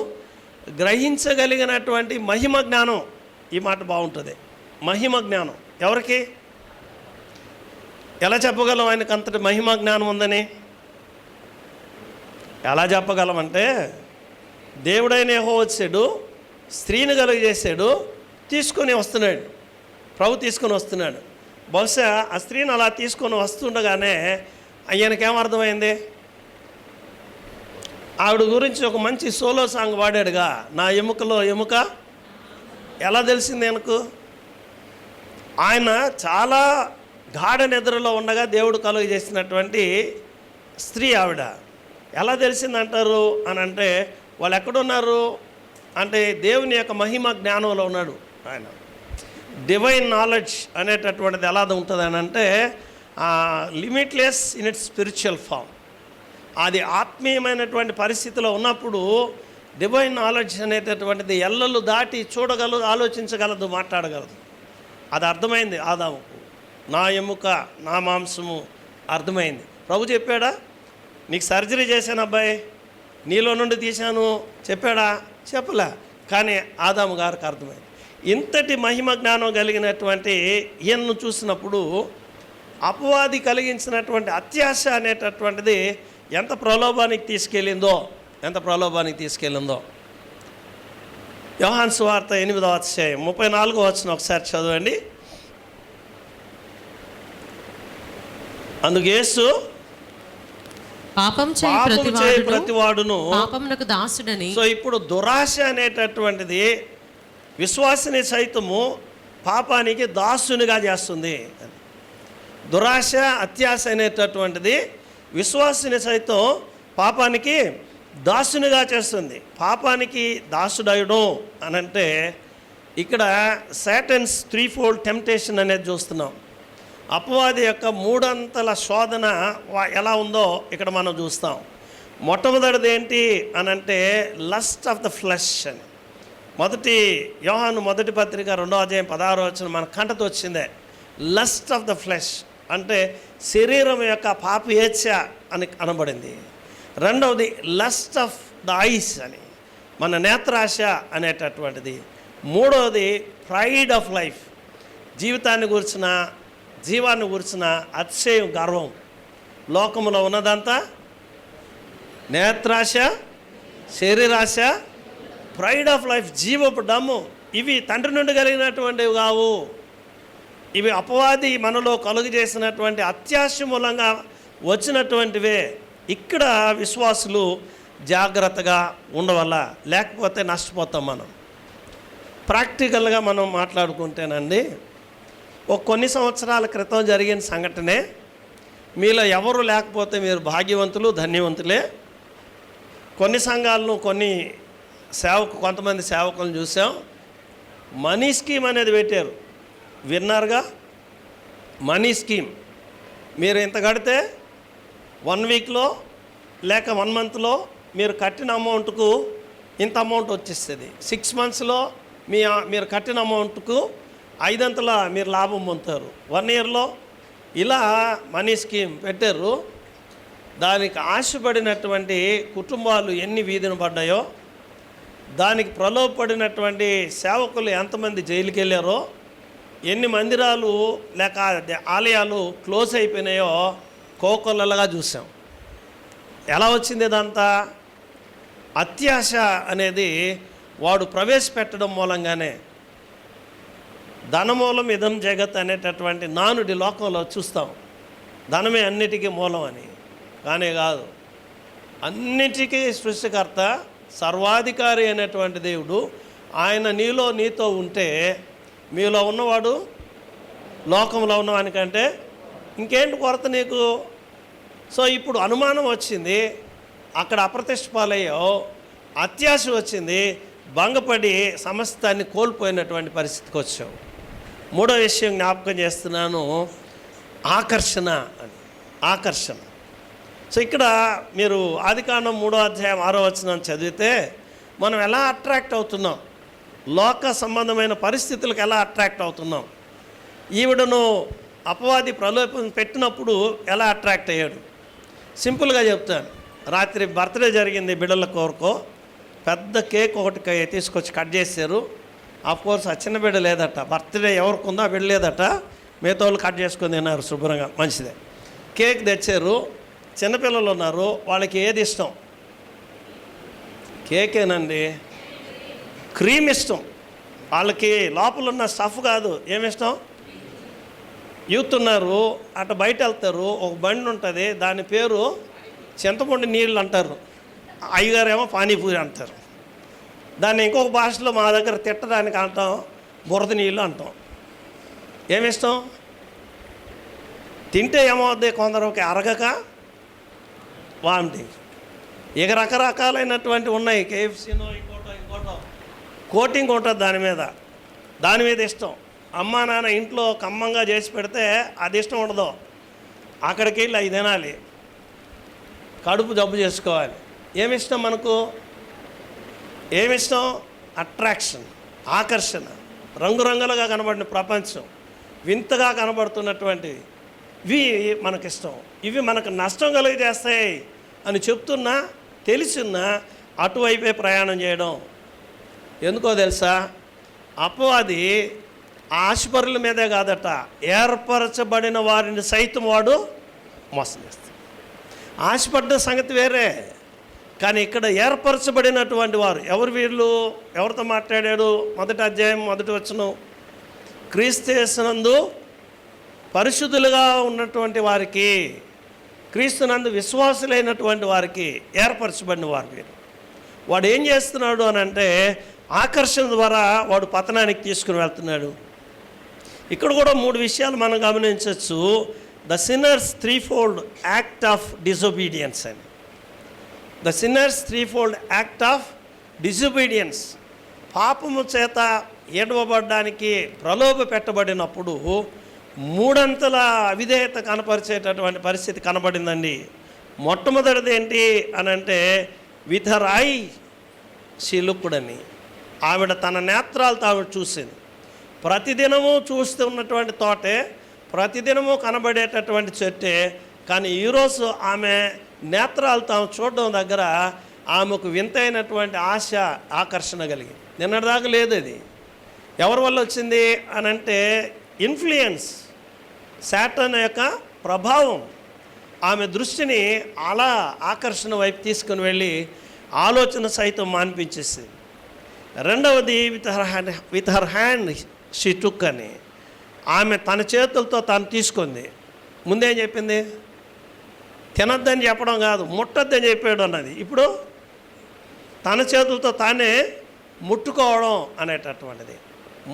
గ్రహించగలిగినటువంటి మహిమ జ్ఞానం. ఈ మాట బాగుంటుంది, మహిమ జ్ఞానం. ఎవరికి? ఎలా చెప్పగలం ఆయనకు అంతటి మహిమ జ్ఞానం ఉందని? ఎలా చెప్పగలమంటే, దేవుడైన యెహోవా వచ్చాడు, స్త్రీని కలుగజేశాడు, తీసుకొని వస్తున్నాడు, ప్రభు తీసుకొని వస్తున్నాడు. బహుశా ఆ స్త్రీని అలా తీసుకొని వస్తుండగానే ఆయనకేమర్థమైంది? ఆవిడ గురించి ఒక మంచి సోలో సాంగ్ పాడాడుగా, నా ఎముకలో ఎముక. ఎలా తెలిసింది ఆయనకు? ఆయన చాలా గాఢ నిద్రలో ఉండగా దేవుడు కలుగ చేసినటువంటి స్త్రీ ఆవిడ. ఎలా తెలిసిందంటారు అని అంటే, వాళ్ళు ఎక్కడున్నారు అంటే దేవుని యొక్క మహిమ జ్ఞానంలో ఉన్నాడు ఆయన. డివైన్ నాలెడ్జ్ అనేటటువంటిది ఎలా ఉంటుంది అని అంటే, limitless in its spiritual form. అది ఆత్మీయమైనటువంటి పరిస్థితిలో ఉన్నప్పుడు డివైన్ నాలెడ్జ్ అనేటటువంటిది ఎల్లలు దాటి చూడగలదు, ఆలోచించగలదు, మాట్లాడగలదు. అది అర్థమైంది ఆదాముకు. నా ఎముక నా మాంసము అర్థమైంది. ప్రభు చెప్పాడా, నీకు సర్జరీ చేశాను అబ్బాయి, నీలో నుండి తీశాను చెప్పాడా? చెప్పలే. కానీ ఆదాము గారికి అర్థమైంది. ఇంతటి మహిమ జ్ఞానం కలిగినటువంటి ఈయన్ను చూసినప్పుడు అపవాది కలిగించినటువంటి అత్యాశ అనేటటువంటిది ఎంత ప్రలోభానికి తీసుకెళ్ళిందో. యోహాను సువార్త 8వ అధ్యాయం 34వ వచనం ఒకసారి చదవండి. అందుకు యేసు, పాపం చేయి ప్రతివాడును పాపమునకు దాసుడని. సో ఇప్పుడు దురాశ అనేటటువంటిది విశ్వాసిని సైతము పాపానికి దాసునిగా చేస్తుంది. దురాశ, అత్యాశ అనేటటువంటిది విశ్వాసిని సైతం పాపానికి దాసునిగా చేస్తుంది. పాపానికి దాసుడయడం అనంటే ఇక్కడ సాటన్స్ 3-fold టెంప్టేషన్ అనేది చూస్తున్నాం. అపవాది యొక్క 3 అంతల శోధన ఎలా ఉందో ఇక్కడ మనం చూస్తాం. మొట్టమొదటిది ఏంటి అనంటే లస్ట్ ఆఫ్ ద ఫ్లెష్ అని. యోహాను మొదటి పత్రిక 2వ అధ్యాయం 16వ వచనం మన కంటతో వచ్చిందే. లస్ట్ ఆఫ్ ద ఫ్లెష్ అంటే శరీరం యొక్క పాపేచ్ఛ అని అనబడింది. రెండవది లస్ట్ ఆఫ్ ద ఐస్ అని, మన నేత్రాశ అనేటటువంటిది. మూడవది ప్రైడ్ ఆఫ్ లైఫ్, జీవితాన్ని గురించిన, జీవాన్ని గురించిన అతిశయం, గర్వం. లోకములో ఉన్నదంతా నేత్రాశ, శరీరాశ, ప్రైడ్ ఆఫ్ లైఫ్, జీవపు డమ్ము. ఇవి తండ్రి నుండి కలిగినటువంటివి కావు. ఇవి అపవాది మనలో కలుగు చేసినటువంటి అత్యాశ మూలంగా వచ్చినటువంటివే. ఇక్కడ విశ్వాసులు జాగ్రత్తగా ఉండవల్ల, లేకపోతే నష్టపోతాం మనం. ప్రాక్టికల్గా మనం మాట్లాడుకుంటేనండి, కొన్ని సంవత్సరాల క్రితం జరిగిన సంఘటనే. మీలో ఎవరు లేకపోతే మీరు భాగ్యవంతులు, ధన్యవంతులే. కొన్ని సంఘాలను, కొంతమంది సేవకులను చూసాం. మనీ స్కీమ్ అనేది పెట్టారు. విన్నారుగా, మనీ స్కీమ్. మీరు ఇంత కడితే 1 వీక్లో లేక 1 మంత్లో మీరు కట్టిన అమౌంట్కు ఇంత అమౌంట్ వచ్చేస్తుంది. 6 మంత్స్లో మీరు కట్టిన అమౌంట్కు 5 మీరు లాభం పొందుతారు. 1 ఇయర్లో ఇలా మనీ స్కీమ్ పెట్టారు. దానికి ఆశపడినటువంటి కుటుంబాలు ఎన్ని వీధిన పడ్డాయో. దానికి ప్రలోభపడినటువంటి సేవకులు ఎంతమంది జైలుకి వెళ్ళారో, ఎన్ని మందిరాలు లేక ఆలయాలు క్లోజ్ అయిపోయినాయో కోకొల్లలుగా చూసాం. ఎలా వచ్చింది ఇదంతా? అత్యాశ అనేది వాడు ప్రవేశపెట్టడం మూలంగానే. ధనమూలం ఇదం జగత్ అనేటటువంటి నానుడి లోకంలో చూస్తాం. ధనమే అన్నిటికీ మూలం అని. కానీ కాదు, అన్నిటికీ సృష్టికర్త సర్వాధికారి అయినటువంటి దేవుడు. ఆయన నీలో నీతో ఉంటే మీలో ఉన్నవాడు లోకంలో ఉన్నవానికంటే ఇంకేంటి కొరత నీకు? సో ఇప్పుడు అనుమానం వచ్చింది, అక్కడ అప్రతిష్ట పాలయ్యావు, అత్యాశ వచ్చింది, భంగపడి సమస్తాన్ని కోల్పోయినటువంటి పరిస్థితికి వచ్చావు. మూడో విషయం జ్ఞాపకం చేస్తున్నాను, ఆకర్షణ అని. ఆకర్షణ. సో ఇక్కడ మీరు ఆదికాండం 3వ అధ్యాయం 6వ వచనం చదివితే మనం ఎలా అట్రాక్ట్ అవుతున్నాం, లోక సంబంధమైన పరిస్థితులకు ఎలా అట్రాక్ట్ అవుతున్నాం. ఈవిడను అపవాది ప్రలోభం పెట్టినప్పుడు ఎలా అట్రాక్ట్ అయ్యాడు సింపుల్గా చెప్తాను. రాత్రి బర్త్డే జరిగింది బిడ్డల కోరుకో, పెద్ద కేక్ ఒకటి తీసుకొచ్చి కట్ చేశారు. కోర్స్ ఆ చిన్న బిడ్డ లేదట, బర్త్డే ఎవరికి ఉందో ఆ బిడ్డ లేదట, మిగతా వాళ్ళు కట్ చేసుకొని తిన్నారు శుభ్రంగా, మంచిదే. కేక్ తెచ్చారు, చిన్నపిల్లలు ఉన్నారు, వాళ్ళకి ఏది ఇష్టం? కేకేనండి. క్రీమ్ ఇష్టం వాళ్ళకి, లోపల ఉన్న స్టఫ్ కాదు. ఏమిష్టం? యూత్ ఉన్నారు, అటు బయట వెళ్తారు, ఒక బండి ఉంటుంది, దాని పేరు చింతపండు నీళ్ళు అంటారు, అయ్యగారేమో పానీపూరి అంటారు. దాన్ని ఇంకొక భాషలో మా దగ్గర తిట్టడానికి అంటాం బురద నీళ్ళు అంటాం. ఏమిష్టం? తింటే ఏమవుద్ది? కొందరికి అరగక వామిటింగ్. ఇక రకరకాలైనటువంటి ఉన్నాయి, కేఎఫ్సీనో ఇంకోటో కోటింగ్ ఉంటుంది దాని మీద ఇష్టం. అమ్మా నాన్న ఇంట్లో కమ్మంగా చేసి పెడితే అది ఇష్టం ఉండదు, అక్కడికి వెళ్ళి అవి తినాలి, కడుపు జబ్బు చేసుకోవాలి. ఏమిష్టం మనకు? ఏమిష్టం? అట్రాక్షన్, ఆకర్షణ. రంగురంగులుగా కనబడిన ప్రపంచం, వింతగా కనబడుతున్నటువంటివి, ఇవి మనకిష్టం. ఇవి మనకు నష్టం కలిగజేస్తాయి అని చెప్తున్నా తెలిసిన్నా అటువైపే ప్రయాణం చేయడం. ఎందుకో తెలుసా? అపవాది ఆశపరుల మీదే కాదట, ఏర్పరచబడిన వారిని సైతం వాడు మోసం చేస్తాడు. ఆశపడ్డ సంగతి వేరే, కానీ ఇక్కడ ఏర్పరచబడినటువంటి వారు ఎవరు? వీళ్ళు ఎవరితో మాట్లాడాడు? 1వ అధ్యాయం 1వ వచనం, క్రీస్తు యేసునందు పరిశుద్ధులుగా ఉన్నటువంటి వారికి, క్రీస్తునందు విశ్వాసులైనటువంటి వారికి ఏర్పరచబడిన వారు వీరు. వాడు ఏం చేస్తున్నాడు అని అంటే ఆకర్షణ ద్వారా వాడు పతనానికి తీసుకుని వెళ్తున్నాడు. ఇక్కడ కూడా 3 విషయాలు మనం గమనించవచ్చు. The sinner's threefold act of disobedience అని. The sinner's threefold act of disobedience. పాపము చేత ఏడవబడ్డానికి ప్రలోభ పెట్టబడినప్పుడు 3 అంతల అవిధేయత కనపరిచేటటువంటి పరిస్థితి కనబడిందండి. మొట్టమొదటిది ఏంటి అని అంటే with her I she looked అని. ఆవిడ తన నేత్రాలతో ఆవిడ చూసింది. ప్రతిదినము చూస్తున్నటువంటి తోటే, ప్రతిదినము కనబడేటటువంటి చెట్టే, కానీ ఈరోజు ఆమె నేత్రాలతో ఆమె చూడడం దగ్గర ఆమెకు వింతైనటువంటి ఆశ, ఆకర్షణ కలిగింది. నిన్నటిదాకా లేదు. అది ఎవరి వల్ల వచ్చింది అని అంటే ఇన్ఫ్లుయెన్స్, శాటన్ యొక్క ప్రభావం ఆమె దృష్టిని అలా ఆకర్షణ వైపు తీసుకుని వెళ్ళి ఆలోచన సైతం మాన్పించేసింది. రెండవది with her hand she took అని. ఆమె తన చేతులతో తాను తీసుకుంది. ముందేం చెప్పింది? తినొద్దని చెప్పడం కాదు, ముట్టొద్దని చెప్పాడు అన్నది. ఇప్పుడు తన చేతులతో తానే ముట్టుకోవడం అనేటటువంటిది.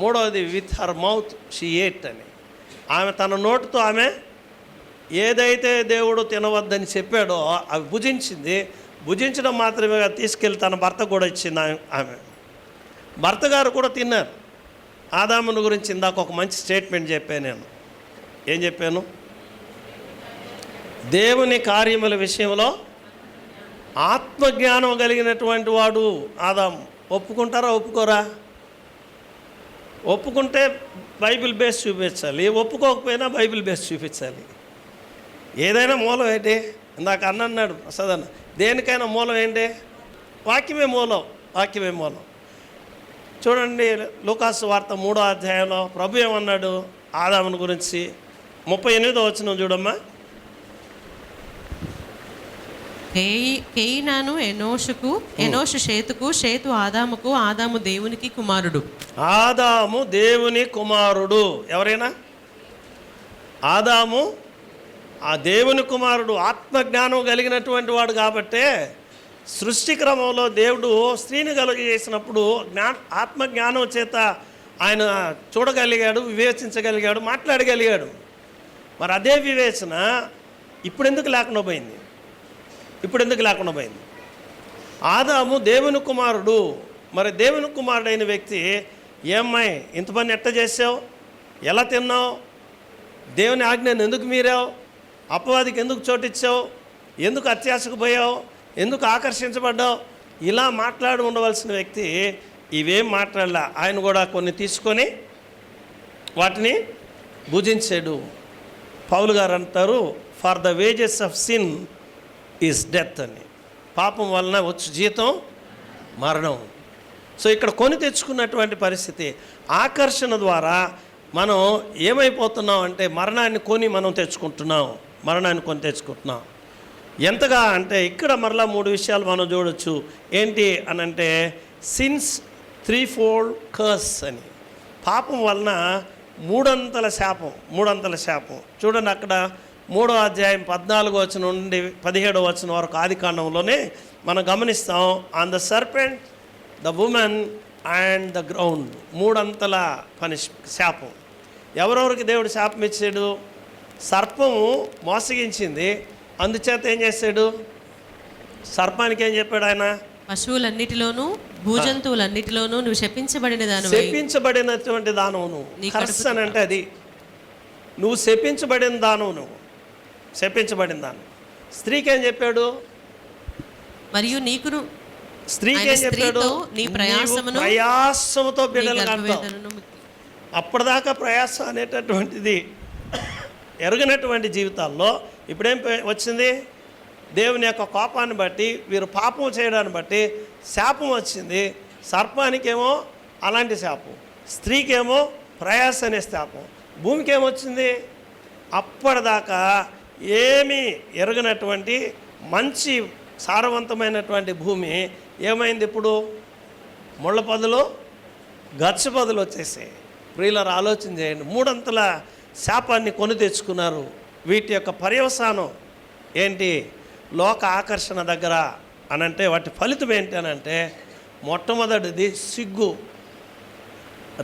మూడవది with her mouth she ate అని. ఆమె తన నోటితో ఆమె ఏదైతే దేవుడు తినవద్దని చెప్పాడో అవి భుజించింది. భుజించడం మాత్రమే తీసుకెళ్ళి తన భర్త కూడా ఇచ్చింది ఆమె. భర్త గారు కూడా తిన్నారు. ఆదాముని గురించి ఇందాక ఒక మంచి స్టేట్మెంట్ చెప్పాను నేను. ఏం చెప్పాను? దేవుని కార్యముల విషయంలో ఆత్మజ్ఞానం కలిగినటువంటి వాడు ఆదాము. ఒప్పుకుంటారా? ఒప్పుకోరా? ఒప్పుకుంటే బైబిల్ బేస్ చూపించాలి, ఒప్పుకోకపోయినా బైబిల్ బేస్ చూపించాలి. ఏదైనా మూలం ఏంటి? ఇందాక అన్నాడు ప్రసాదన్న, దేనికైనా మూలం ఏంటి? వాక్యమే మూలం. వాక్యమే మూలం. చూడండి, లూకాసు వార్త 3వ అధ్యాయంలో ప్రభు ఏమన్నాడు ఆదాముని గురించి? 38వ వచనం చూడమ్మా. కేయినాను ఎనోషుకు, ఎనోషు షేతుకు, షేతు ఆదాముకు, ఆదాము దేవునికి కుమారుడు. ఆదాము దేవుని కుమారుడు. ఎవరైనా ఆదాము ఆ దేవుని కుమారుడు, ఆత్మజ్ఞానం కలిగినటువంటి వాడు. కాబట్టే సృష్టి క్రమంలో దేవుడు స్త్రీని కలుగజేసినప్పుడు ఆత్మజ్ఞానం చేత ఆయన చూడగలిగాడు, వివేచించగలిగాడు, మాట్లాడగలిగాడు. మరి అదే వివేచన ఇప్పుడు ఎందుకు లేకుండా పోయింది? ఆదాము దేవుని కుమారుడు. మరి దేవుని కుమారుడైన వ్యక్తి ఏమ్మాయి ఇంత పని ఎట్ట చేసావు, ఎలా తిన్నావు, దేవుని ఆజ్ఞను ఎందుకు మీరావు, అపవాదికి ఎందుకు చోటిచ్చావు, ఎందుకు అత్యాశకు పోయావు, ఎందుకు ఆకర్షించబడ్డావు, ఇలా మాట్లాడి ఉండవలసిన వ్యక్తి ఇవేం మాట్లాడలా. ఆయన కూడా కొన్ని తీసుకొని వాటిని భుజించాడు. పౌలు గారు అంటారు, for the wages of sin is death అని. పాపం వలన వచ్చు జీతం మరణం. సో ఇక్కడ కొని తెచ్చుకున్నటువంటి పరిస్థితి. ఆకర్షణ ద్వారా మనం ఏమైపోతున్నాం అంటే మరణాన్ని కొని తెచ్చుకుంటున్నాం. ఎంతగా అంటే ఇక్కడ మరలా 3 విషయాలు మనం చూడొచ్చు. ఏంటి అనంటే సిన్స్ 3-fold కర్స్ అని. పాపం వలన 3 శాపం. చూడండి, అక్కడ 3వ అధ్యాయం 14వ వచనం నుండి 17వ వచనం వరకు ఆదికాండంలోనే మనం గమనిస్తాం. On the serpent, the women and the ground. 3 శాపం. ఎవరెవరికి దేవుడు శాపం ఇచ్చాడు? సర్పము మోసగించింది, అందుచేత ఏం చేశాడు? సర్పానికి ఏం చెప్పాడు ఆయన? పశువులన్నిటిలోనూ భూజంతువులన్నిటిలోనూ నువ్వు శపించబడినటువంటి దానవు. కర్స్ అని అంటే అది నువ్వు శపించబడిన దానవు. స్త్రీకి ఏం చెప్పాడు? మరియు స్త్రీకి ఏం చెప్పాడు? నీ ప్రయాసముతో బిడ్డలు కంటావు. అప్పటిదాకా ప్రయాసం అనేటటువంటిది ఎరగనటువంటి జీవితాల్లో ఇప్పుడేం వచ్చింది? దేవుని యొక్క కోపాన్ని బట్టి, వీరు పాపం చేయడాన్ని బట్టి శాపం వచ్చింది. సర్పానికేమో అలాంటి శాపం, స్త్రీకేమో ప్రయాస అనే శాపం, భూమికి ఏమొచ్చింది? అప్పటిదాకా ఏమీ ఎరగనటువంటి మంచి సారవంతమైనటువంటి భూమి ఏమైంది? ఇప్పుడు ముళ్ళ పొదలు, గచ్చ పొదలు వచ్చేసాయి. ప్రియులారా, ఆలోచన చేయండి. 3 శాపాన్ని కొని తెచ్చుకున్నారు. వీటి యొక్క పర్యవసానం ఏంటి? లోక ఆకర్షణ దగ్గర అనంటే వాటి ఫలితం ఏంటి అనంటే, మొట్టమొదటిది సిగ్గు,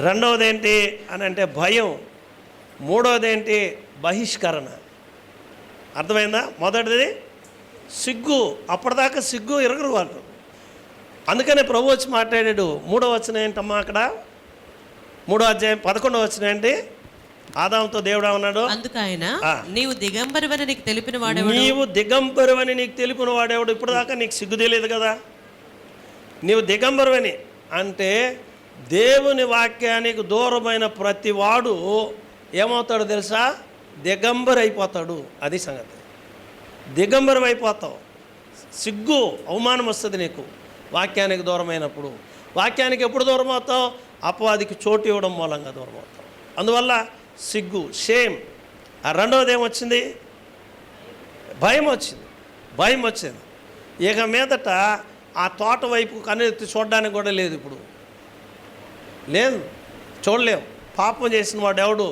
రెండవది ఏంటి అనంటే భయం, మూడవది ఏంటి? బహిష్కరణ. అర్థమైందా? మొదటిది సిగ్గు. అప్పటిదాకా సిగ్గు ఎరగరు వాళ్ళు. అందుకనే ప్రభు వచ్చి మాట్లాడాడు. 3వ వచనం ఏంటమ్మా అక్కడ? 3వ అధ్యాయం 11వ వచనం ఏంటి? ఆదాముతో దేవుడు అన్నాడు, అందుకు ఆయన, నీవు దిగంబరువని నీకు తెలిపిన వాడేవాడు. ఇప్పుడు దాకా నీకు సిగ్గు తెలియదు కదా. నీవు దిగంబరువని అంటే దేవుని వాక్యానికి దూరమైన ప్రతి వాడు ఏమవుతాడు తెలుసా? దిగంబరు అయిపోతాడు. అది సంగతి. దిగంబరం అయిపోతావు. సిగ్గు, అవమానం వస్తుంది నీకు వాక్యానికి దూరమైనప్పుడు. వాక్యానికి ఎప్పుడు దూరం అవుతావు? అపవాదికి చోటు ఇవ్వడం మూలంగా దూరం అవుతావు. అందువల్ల సిగ్గు, షేమ్. ఆ రెండవది ఏమొచ్చింది? భయం వచ్చింది. ఇక మీదట ఆ తోట వైపు కన్నెత్తి చూడడానికి కూడా లేదు. ఇప్పుడు లేదు, చూడలేవు. పాపం చేసిన వాడు ఎవడు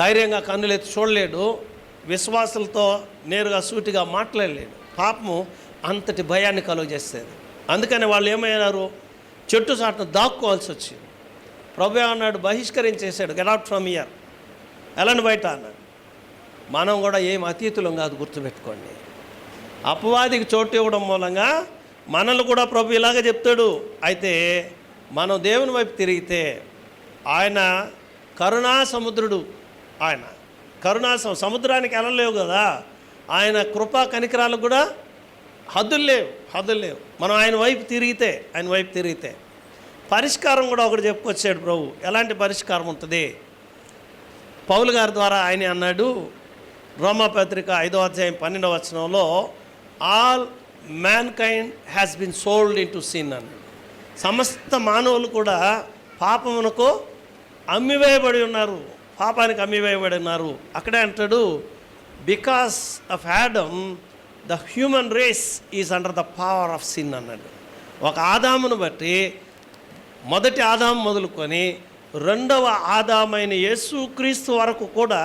ధైర్యంగా కన్నులెత్తి చూడలేడు, విశ్వాసులతో నేరుగా సూటిగా మాట్లాడలేడు. పాపము అంతటి భయాన్ని కలుగజేస్తుంది. అందుకని వాళ్ళు ఏమయ్యారు? చెట్టు చాటును దాక్కోవాల్సి వచ్చింది. ప్రభు అన్నాడు, బహిష్కరించేశాడు. గెట్ అవుట్ ఫ్రమ్ హియర్, ఎలాంటి బయట అన్నాడు. మనం కూడా ఏం అతీతులం కాదు, గుర్తుపెట్టుకోండి. అపవాదికి చోటు ఇవ్వడం మూలంగా మనల్ని కూడా ప్రభు ఇలాగే చెప్తాడు. అయితే మనం దేవుని వైపు తిరిగితే ఆయన కరుణా సముద్రుడు. ఆయన సముద్రానికి వెళ్ళలేవు కదా. ఆయన కృపా కనికరాలకు కూడా హద్దులు లేవు. మనం ఆయన వైపు తిరిగితే పరిష్కారం కూడా ఒకటి చెప్పుకొచ్చాడు ప్రభు. ఎలాంటి పరిష్కారం ఉంటుంది? పౌలు గారి ద్వారా ఆయన అన్నాడు, రోమాపత్రిక 5వ అధ్యాయం 12వ వచనంలో, all mankind has been sold into sin అన్నాడు. సమస్త మానవులు కూడా పాపమునకు అమ్మివేయబడి ఉన్నారు, పాపానికి అమ్మివేయబడి ఉన్నారు. అక్కడే అంటాడు, because of Adam the human race is under the power of sin అన్నాడు. ఒక ఆదామును బట్టి మొదటి ఆదాము మొదలుకొని రెండవ ఆదామైన యేసుక్రీస్తు వరకు కూడా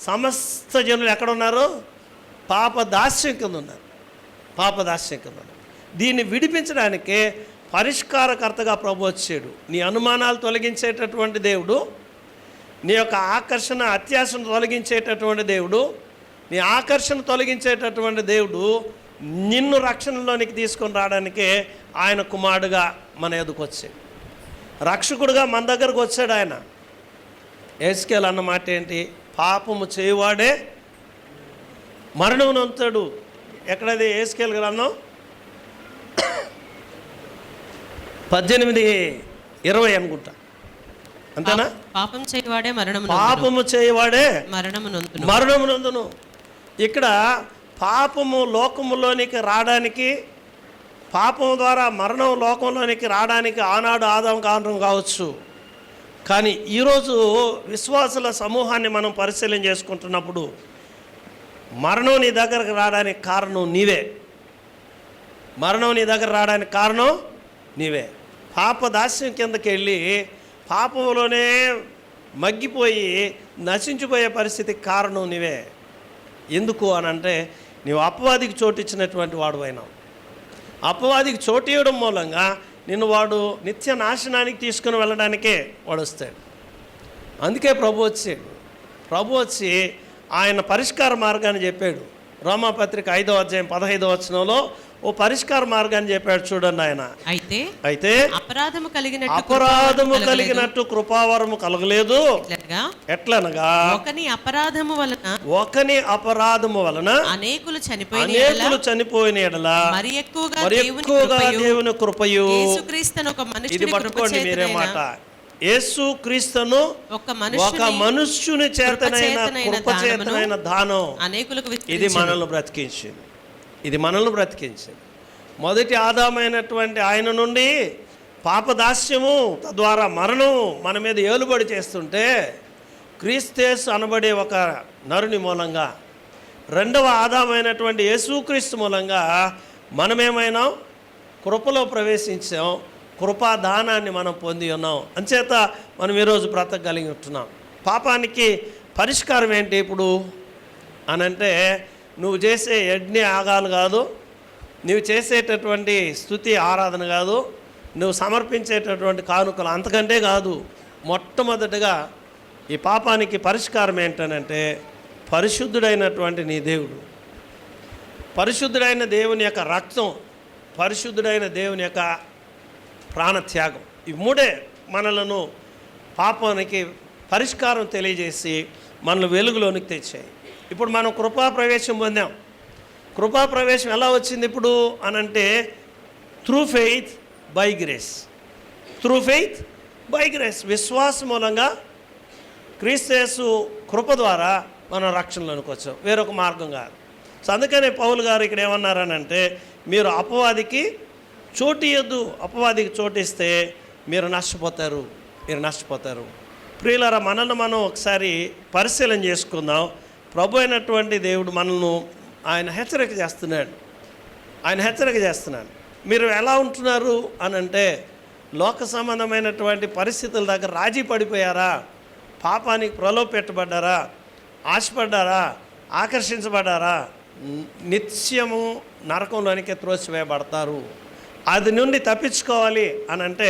సమస్త జనులు ఎక్కడ ఉన్నారు? పాపదాస్యం కింద ఉన్నారు, పాపదాస్యం కింద ఉన్నారు. దీన్ని విడిపించడానికే పరిష్కారకర్తగా ప్రభు వచ్చాడు. నీ అనుమానాలు తొలగించేటటువంటి దేవుడు, నీ యొక్క ఆకర్షణ అత్యాశను తొలగించేటటువంటి దేవుడు, నీ ఆకర్షణ తొలగించేటటువంటి దేవుడు నిన్ను రక్షణలోనికి తీసుకొని రావడానికే ఆయన కుమారుడుగా మన ఎదుకు వచ్చాడు, రక్షకుడుగా మన దగ్గరకు వచ్చాడు ఆయన. ఎస్కేల్ అన్న మాట ఏంటి? పాపము చేయువాడే మరణం నొందుతాడు. ఎక్కడది? ఎస్కేల్ గ్రంథం 18:20 అనుకుంటా, అంతేనా? పాపం చేయవాడే మరణము, పాపము చేయవాడే మరణము నొందును. ఇక్కడ పాపము లోకములోనికి రావడానికి, పాపం ద్వారా మరణం లోకంలోనికి రావడానికి ఆనాడు ఆదాము కారణం కావచ్చు. కానీ ఈరోజు విశ్వాసుల సమూహాన్ని మనం పరిశీలన చేసుకుంటున్నప్పుడు మరణం నీ దగ్గరకు రావడానికి కారణం నీవే. మరణం నీ దగ్గర రావడానికి కారణం నీవే. పాపదాస్యం కిందకి వెళ్ళి పాపంలోనే మగ్గిపోయి నశించిపోయే పరిస్థితికి కారణం నీవే. ఎందుకు అని అంటే, నీవు అపవాదికి చోటిచ్చినటువంటి వాడు అయినావు. అపవాదికి చోటు ఇవ్వడం మూలంగా నిన్ను వాడు నిత్య నాశనానికి తీసుకుని వెళ్ళడానికే వాడు వస్తాడు. అందుకే ప్రభు వచ్చాడు. ప్రభు వచ్చి ఆయన పరిష్కార మార్గాన్ని చెప్పాడు. రోమాపత్రిక 5వ అధ్యాయం 15వ వచనంలో ఓ పరిష్కార మార్గాన్ని చెప్పాడు. చూడండి, ఆయన అయితే అపరాధము కలిగినట్టు కృపావరము కలగలేదు. ఎట్లనగా ఒకని అపరాధము వలన అనేకులు చనిపోయిన ఎడల మరి ఎక్కువగా దేవుని కృపయు. ఇది పట్టుకోండి మీరే మాట. యేసుక్రీస్తును ఒక మనుష్యుని చేతనైన కృపచేతనైన దానం ఇది మనల్ని బ్రతికించింది. మొదటి ఆదామైనటువంటి ఆయన నుండి పాపదాస్యము, తద్వారా మరణము మన మీద ఏలుబడి చేస్తుంటే, క్రీస్తేసు అనబడే ఒక నరుని మూలంగా, రెండవ ఆదామైనటువంటి యేసుక్రీస్తు మూలంగా మనమేమైనా కృపలో ప్రవేశించాం, కృపాదానాన్ని మనం పొంది ఉన్నాం. అంచేత మనం ఈరోజు బ్రతకగలిగి ఉంటున్నాం. పాపానికి పరిష్కారం ఏంటి ఇప్పుడు అనంటే, నువ్వు చేసే యజ్ఞ యాగాలు కాదు, నువ్వు చేసేటటువంటి స్తుతి ఆరాధన కాదు, నువ్వు సమర్పించేటటువంటి కానుకలు అంతకంటే కాదు. మొట్టమొదటిగా ఈ పాపానికి పరిష్కారం ఏంటనంటే, పరిశుద్ధుడైనటువంటి నీ దేవుడు, పరిశుద్ధుడైన దేవుని యొక్క రక్తం, పరిశుద్ధుడైన దేవుని యొక్క ప్రాణత్యాగం. ఈ మూడే మనలను పాపానికి పరిష్కారం తెలియజేసి మనల్ని వెలుగులోనికి తెచ్చాయి. ఇప్పుడు మనం కృపాప్రవేశం పొందాం. కృపాప్రవేశం ఎలా వచ్చింది ఇప్పుడు అనంటే, through faith by grace. Through faith by grace, విశ్వాసం మూలంగా క్రీస్తు యేసు కృప ద్వారా మనం రక్షణలోనికి వచ్చాం, వేరొక మార్గం కాదు. సో అందుకనే పౌలు గారు ఇక్కడ ఏమన్నారనంటే, మీరు అపవాదికి చోటు ఇవ్వద్దు. అపవాదికి చోటిస్తే మీరు నష్టపోతారు. ప్రియులారా, మనల్ని మనం ఒకసారి పరిశీలన చేసుకుందాం. ప్రభు అయినటువంటి దేవుడు మనల్ని ఆయన హెచ్చరిక చేస్తున్నాడు. మీరు ఎలా ఉంటున్నారు అనంటే, లోక సంబంధమైనటువంటి పరిస్థితుల దగ్గర రాజీ పడిపోయారా? పాపానికి ప్రలోభపెట్టబడ్డారా? ఆశపడ్డారా? ఆకర్షించబడ్డారా? నిత్యము నరకంలోనికి త్రోసివేయబడతారు. అది నుండి తప్పించుకోవాలి అనంటే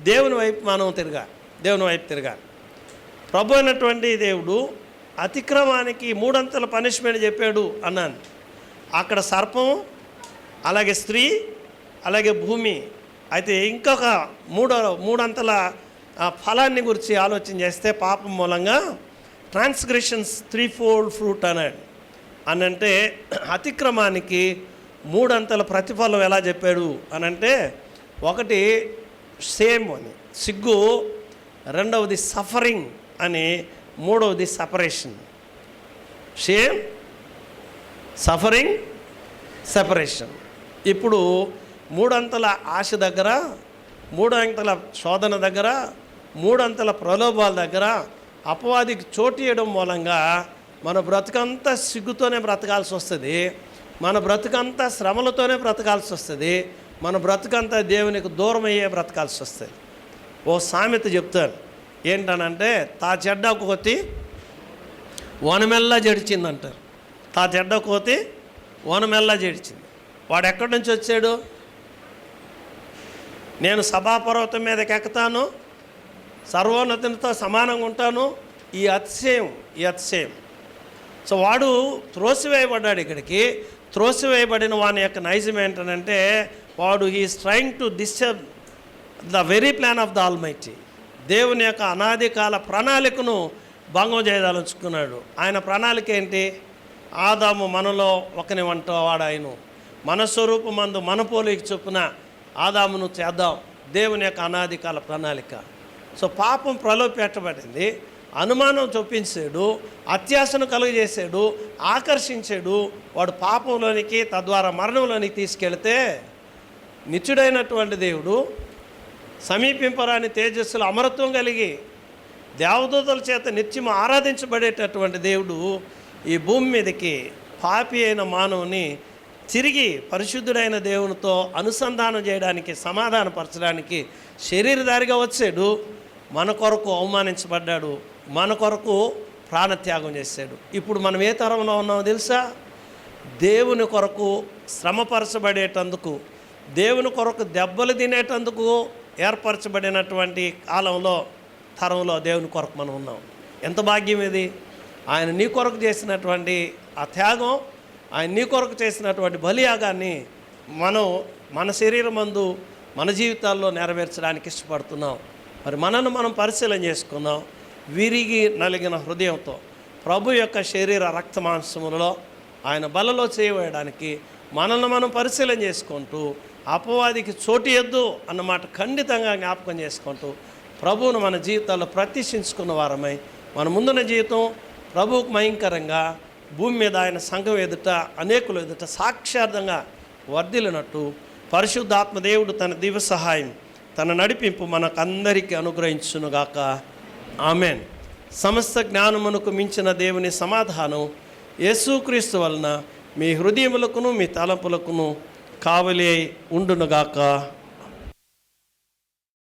దేవుని వైపు తిరగాలి. ప్రభు అయినటువంటి దేవుడు అతిక్రమానికి 3 అంతల పనిష్మెంట్ చెప్పాడు అన్నాను. అక్కడ సర్పం, అలాగే స్త్రీ, అలాగే భూమి. అయితే ఇంకొక 3 అంతల ఫలాన్ని గురించి ఆలోచన చేస్తే, పాపం మూలంగా ట్రాన్స్గ్రెషన్స్ 3-fold ఫ్రూట్ అనంటే అతిక్రమానికి 3 అంతల ప్రతిఫలం ఎలా చెప్పాడు అనంటే, ఒకటి సేమ్ అని సిగ్గు, రెండవది సఫరింగ్ అని, మూడవది సపరేషన్. Shame, suffering, separation. ఇప్పుడు 3 అంతల ఆశ దగ్గర మూడంతల శోధన దగ్గర, మూడంతల ప్రలోభాల దగ్గర అపవాదికి చోటు ఇవ్వడం మూలంగా మన బ్రతుకంతా సిగ్గుతోనే బ్రతకాల్సి వస్తుంది, మన బ్రతుకంతా శ్రమలతోనే బ్రతకాల్సి వస్తుంది, మన బ్రతుకంతా దేవునికి దూరం అయ్యే బ్రతకాల్సి వస్తుంది. ఓ సామెత చెప్తారు, ఏంటనంటే తా చెడ్డ కోతి వనమెల్లా జడిచిందంటారు. తా చెడ్డ కోతి వనమెల్లా జడిచింది. వాడు ఎక్కడి నుంచి వచ్చాడు? నేను సభాపర్వతం మీదకి ఎక్కుతాను, సర్వోన్నతునితో సమానంగా ఉంటాను, ఈ అతిశయం. సో వాడు త్రోసివేయబడ్డాడు. ఇక్కడికి త్రోసివేయబడిన వాని యొక్క నైజం ఏంటనంటే వాడు he is trying to disturb the very plan of the almighty. దేవుని యొక్క అనాది కాల ప్రణాళికను భంగం చేయదలుచుకున్నాడు. ఆయన ప్రణాళిక ఏంటి? ఆదాము మనలో ఒకని వంట వాడాయను, మన స్వరూపమందు మన పోలిక చొప్పున ఆదామును చేద్దాం, దేవుని యొక్క అనాది కాల ప్రణాళిక. సో పాపం ప్రలోభపెట్టబడింది, అనుమానం చొప్పించాడు, అత్యాశను కలుగజేశాడు, ఆకర్షించాడు. వాడు పాపంలోనికి, తద్వారా మరణంలోనికి తీసుకెళ్తే నిత్యుడైనటువంటి దేవుడు, సమీపింపరాని తేజస్సులు అమరత్వం కలిగి దేవదూతల చేత నిత్యం ఆరాధించబడేటటువంటి దేవుడు ఈ భూమి మీదకి పాపి అయిన మానవుని తిరిగి పరిశుద్ధుడైన దేవునితో అనుసంధానం చేయడానికి, సమాధానపరచడానికి శరీరధారిగా వచ్చాడు. మన కొరకు అవమానించబడ్డాడు, మన కొరకు ప్రాణత్యాగం చేశాడు. ఇప్పుడు మనం ఏ తరంలో ఉన్నామో తెలుసా? దేవుని కొరకు శ్రమపరచబడేటందుకు, దేవుని కొరకు దెబ్బలు తినేటందుకు ఏర్పరచబడినటువంటి తరంలో దేవుని కొరకు మనం ఉన్నాం. ఎంత భాగ్యం ఇది! ఆయన నీ కొరకు చేసినటువంటి ఆ త్యాగం, ఆయన నీ కొరకు చేసినటువంటి బలియాగాన్ని మనం మన శరీరమందు, మన జీవితాల్లో నెరవేర్చడానికి ఇష్టపడుతున్నాం. మరి మనల్ని మనం పరిశీలన చేసుకుందాం. విరిగి నలిగిన హృదయంతో ప్రభు యొక్క శరీర రక్త మాంసములలో ఆయన బలలో చేయడానికి మనల్ని మనం పరిశీలన చేసుకుంటూ, అపవాదికి చోటు ఇవ్వద్దు అన్నమాట ఖండితంగా జ్ఞాపకం చేసుకుంటూ, ప్రభువును మన జీవితాల్లో ప్రతిష్ఠించుకున్న వారమై మన ముందున్న జీవితం ప్రభువుకు భయంకరంగా భూమి మీద ఆయన సంఘం ఎదుట, అనేకుల ఎదుట సాక్షార్థంగా వర్ధిల్లినట్టు పరిశుద్ధాత్మ దేవుడు తన దివ్య సహాయం, తన నడిపింపు మనకందరికీ అనుగ్రహించునుగాక. ఆమెన్. సమస్త జ్ఞానమునకు మించిన దేవుని సమాధానం యేసుక్రీస్తు వలన మీ హృదయములకును మీ తలంపులకును కావలి ఉండునుగాక.